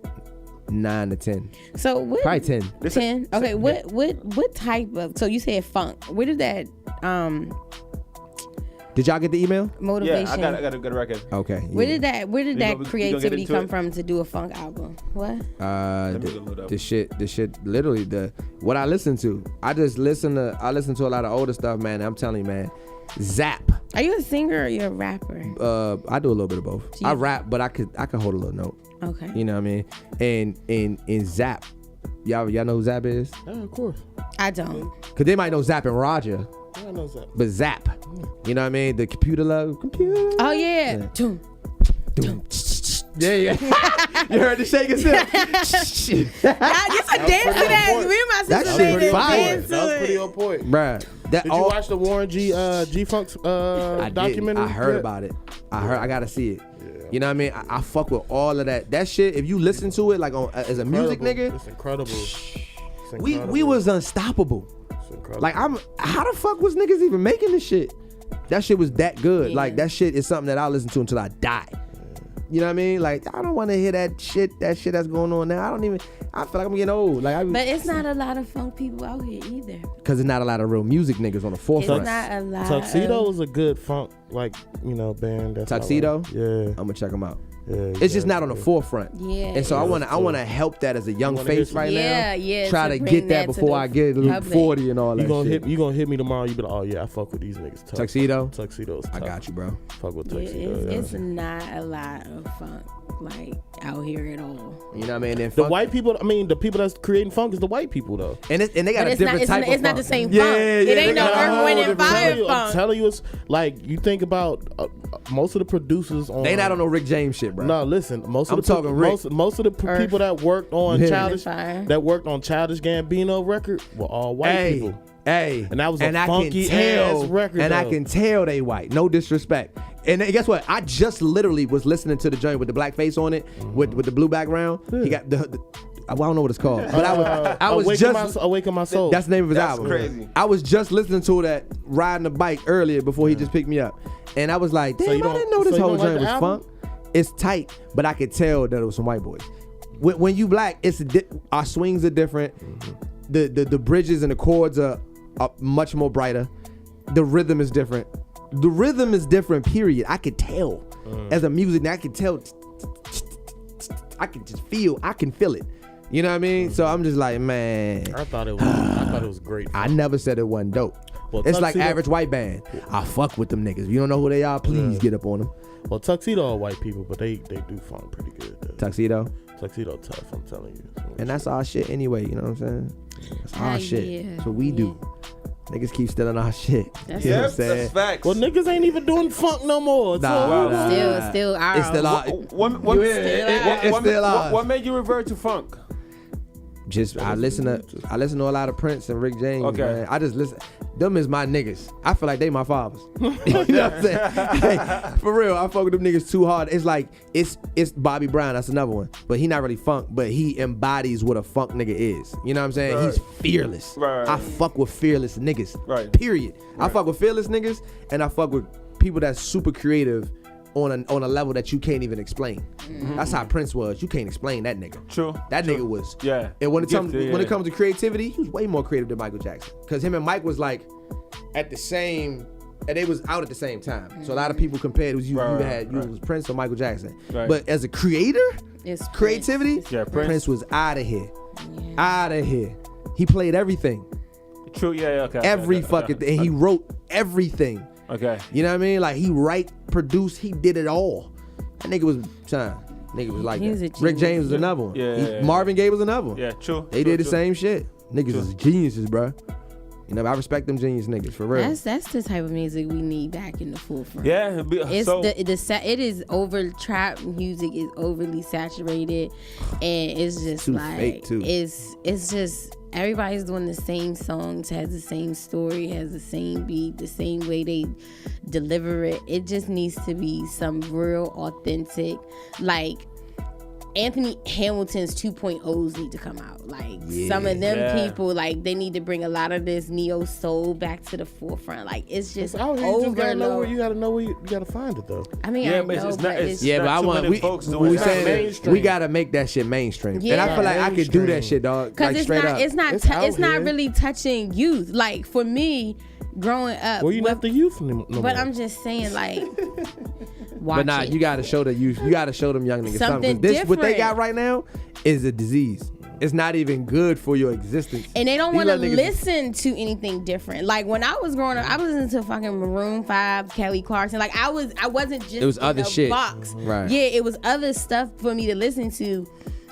9 to 10. So what? Probably 10. 10. Okay. What type of? So you said funk. Where did that Did y'all get the email? motivation? Yeah, I got a good record. Okay. Yeah. Where did that creativity come from to do a funk album? What? The shit. Literally what I listen to. I listen to a lot of older stuff, man. I'm telling you, man. Zap. Are you a singer or you a rapper? I do a little bit of both. I rap, but I could hold a little note. Okay. You know what I mean? And Zap. Y'all know who Zap is? Yeah, of course. I don't. Cause they might know Zap and Roger. I know Zap. But Zap. You know what I mean? The computer. Oh yeah. Doom. Yeah. You heard the shake itself? Y'all get some dance to that. Me and my That sister shit made fire. dance That was to pretty it. on point. Bruh. Did you watch the Warren G-Funk's documentary? I heard about it. I gotta see it. Yeah. You know what I mean? I fuck with all of that. That shit, if you listen to it like as a music nigga. It's incredible. We was unstoppable. Like how the fuck was niggas even making this shit? That shit was that good. Yeah. Like that shit is something that I'll listen to until I die. You know what I mean? Like I don't want to hear that shit that's going on now. I feel like I'm getting old. Like but it's not a lot of funk people out here either. Cause there's not a lot of real music niggas on the forefront. It's not a lot. Tuxedo was a good funk band. That's Tuxedo? Yeah. I'm gonna check them out. Yeah, it's just not on the forefront. Yeah. And so I wanna help that as a young face right now. Yeah. Try to get that before I get 40 and all that. You gonna hit me tomorrow? You be like, oh yeah, I fuck with these niggas. Tuxedo. Tuxedo's tough. I got you, bro. Fuck with Yeah, Tuxedo. it's not a lot of funk like out here at all. You know what I mean? And the white people. I mean, the people that's creating funk is the white people though. And they got a different type of funk. It's not the same funk. It ain't no Earth, Wind and Fire funk. I'm telling you, it's like you think about most of the producers on. They not on no Rick James shit, bro. No, listen. Most of I'm the people that worked on Childish Gambino record were all white people. Hey, and that was a funky ass record. And though. I can tell they white. No disrespect. And guess what? I just literally was listening to the joint with the black face on it, with the blue background. He got I don't know what it's called, but I was just Awaken My Soul. That's the name of his album. Crazy. I was just listening to that riding the bike earlier before he just picked me up, and I was like, damn, I didn't know this whole joint was funk. It's tight, but I could tell that it was some white boys. When you black, our swings are different. The bridges and the chords are much more brighter. The rhythm is different. The rhythm is different, period. I could tell. As a music, I could tell. I can just feel. I can feel it. You know what I mean? So I'm just like, man. I thought it was great. I never said it wasn't dope. Well, it's like average white band. I fuck with them niggas. If you don't know who they are, please get up on them. Well, Tuxedo are white people, but they do funk pretty good. Tuxedo tough, I'm telling you. And that's our shit anyway, you know what I'm saying? That's our shit. Yeah. That's what we do. Niggas keep stealing our shit. That's you know what I'm saying? That's facts. Well, niggas ain't even doing funk no more. Still ours. It's still ours. It's still ours. What made you revert to funk? Just I listen to a lot of Prince and Rick James. Okay. Man. I just listen. Them is my niggas. I feel like they my fathers. You know what I'm saying? Hey, for real, I fuck with them niggas too hard. It's like it's Bobby Brown. That's another one. But he not really funk, but he embodies what a funk nigga is. You know what I'm saying? Right. He's fearless. Right. I fuck with fearless niggas. Right. Period. Right. I fuck with fearless niggas, and I fuck with people that's super creative on a level that you can't even explain. Mm-hmm. That's how Prince was. You can't explain that nigga. True. That nigga was. Yeah. And when it comes to creativity, he was way more creative than Michael Jackson. Because him and Mike was like at the same, and they was out at the same time. Mm-hmm. So a lot of people compared you was Prince or Michael Jackson. Right. But as a creator, it's creativity, Prince was out of here. Yeah. Out of here. He played everything. True. Yeah. Okay. Every fucking thing. And he wrote everything. Okay. You know what I mean? Like he produced, he did it all. That nigga was like that. Rick James was another one. Yeah. Marvin Gaye was another one. Yeah, true. They did the same shit. Niggas is geniuses, bro. You know, I respect them genius niggas for real. That's the type of music we need back in the forefront. Yeah, it's it is over. Trap music is overly saturated, and it's just like fake too. It's just everybody's doing the same songs, has the same story, has the same beat, the same way they deliver it. It just needs to be some real authentic, like Anthony Hamilton's 2.0s need to come out. Like some of them people, like they need to bring a lot of this neo soul back to the forefront. Like it's just over. You gotta know where you gotta find it though. I mean, but I want we saying we gotta make that shit mainstream. Yeah. And I feel like I could do that shit, dog. Because like, it's not really touching youth. Like for me, growing up, well, you not the youth no more. But I'm just saying, like. But nah, you gotta show the youth. You gotta show them young niggas something. This what they got right now is a disease. It's not even good for your existence. And they don't want to listen to anything different. Like when I was growing up, I was listening to fucking Maroon 5, Kelly Clarkson. Like I wasn't just it was in other a shit. box. Right. Yeah, it was other stuff for me to listen to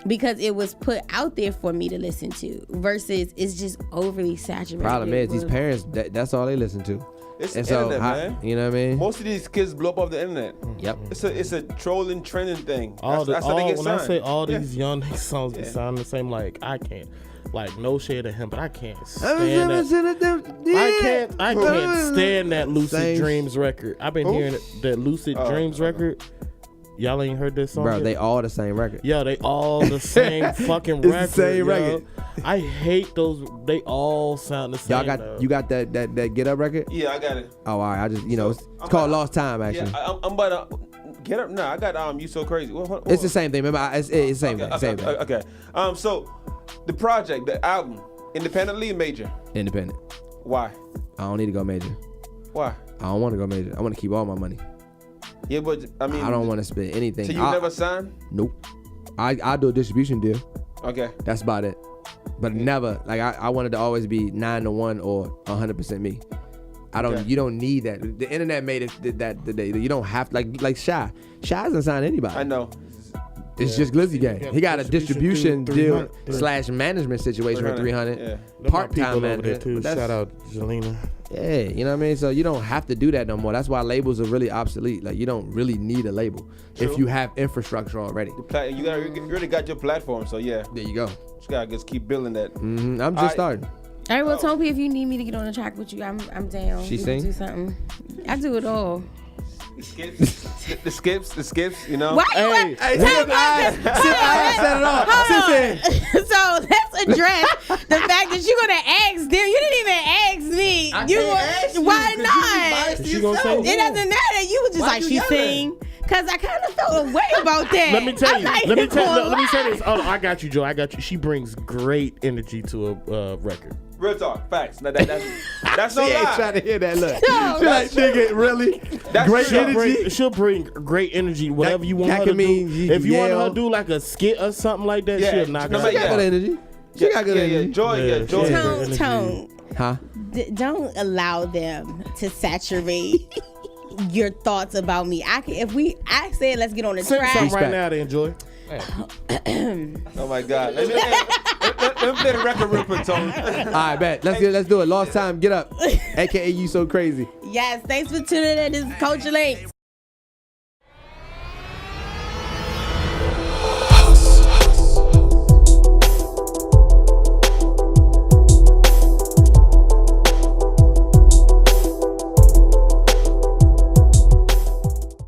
because it was put out there for me to listen to. Versus it's just overly saturated. Problem is these parents. That's all they listen to. It's the internet, man. You know what I mean? Most of these kids blow up off the internet. Yep. It's a trolling, trending thing. That's how they get signed. I say all these young niggas songs sound the same, like I can't, like no shade of him, but I can't stand that. I can't stand that Lucid Dreams record. I've been hearing that Lucid Dreams record. Y'all ain't heard this song bro, yet? They all the same record. Yo, they all the same fucking record. It's the same record. I hate those. They all sound the same. You got that Get Up record? Yeah, I got it. Oh, all right. I just it's called Lost Time actually. Yeah, I'm about to Get Up. No, I got You So Crazy. It's the same thing. Remember, it's the same thing. Same thing. Okay. So the project, the album, independently or major? Independent. Why? I don't need to go major. Why? I don't want to go major. I want to keep all my money. Yeah, but I mean, I don't want to spend anything. So you never sign? Nope. I do a distribution deal. Okay. That's about it. But never, like I wanted to always be 9-1 or 100% me. I don't. Okay. You don't need that. The internet made it that you don't have like Shy. Shy doesn't sign anybody. I know. It's just Glizzy Gang. He got a distribution deal / management situation with 300. Yeah. Part-time manager. Shout out Jelena. Yeah, you know what I mean? So you don't have to do that no more. That's why labels are really obsolete. Like you don't really need a label if you have infrastructure already. You already got your platform, so yeah. There you go. Just gotta just keep building that. Mm-hmm. I'm just starting. All right, well, Topi, if you need me to get on the track with you, I'm down. She sing? Do something. I do it all. The skips, you know. Why you set it off. So let's address the fact that you're gonna ask them. You didn't even ask me. Why not? It doesn't matter. You was just like she sing. Cause I kind of felt a way about that. Let me tell you. Let me say this. Oh, I got you, Joe. I got you. She brings great energy to a record. Real talk, facts. That's no lie. She ain't trying to hear that. Look, she like, nigga, really? That's great energy. She'll bring great energy. Whatever you want her to do. If you want her to do like a skit or something like that, she'll knock it out. She got good energy. She got good energy. Joy. Tone. Huh? Don't allow them to saturate your thoughts about me. I said let's get on the track. Something right now to enjoy. Oh my God. Let me play the record real quick, Tony. All right, bet. Let's do it. Lost Time, Get Up. AKA You So Crazy. Yes, thanks for tuning in. This is Culture Links.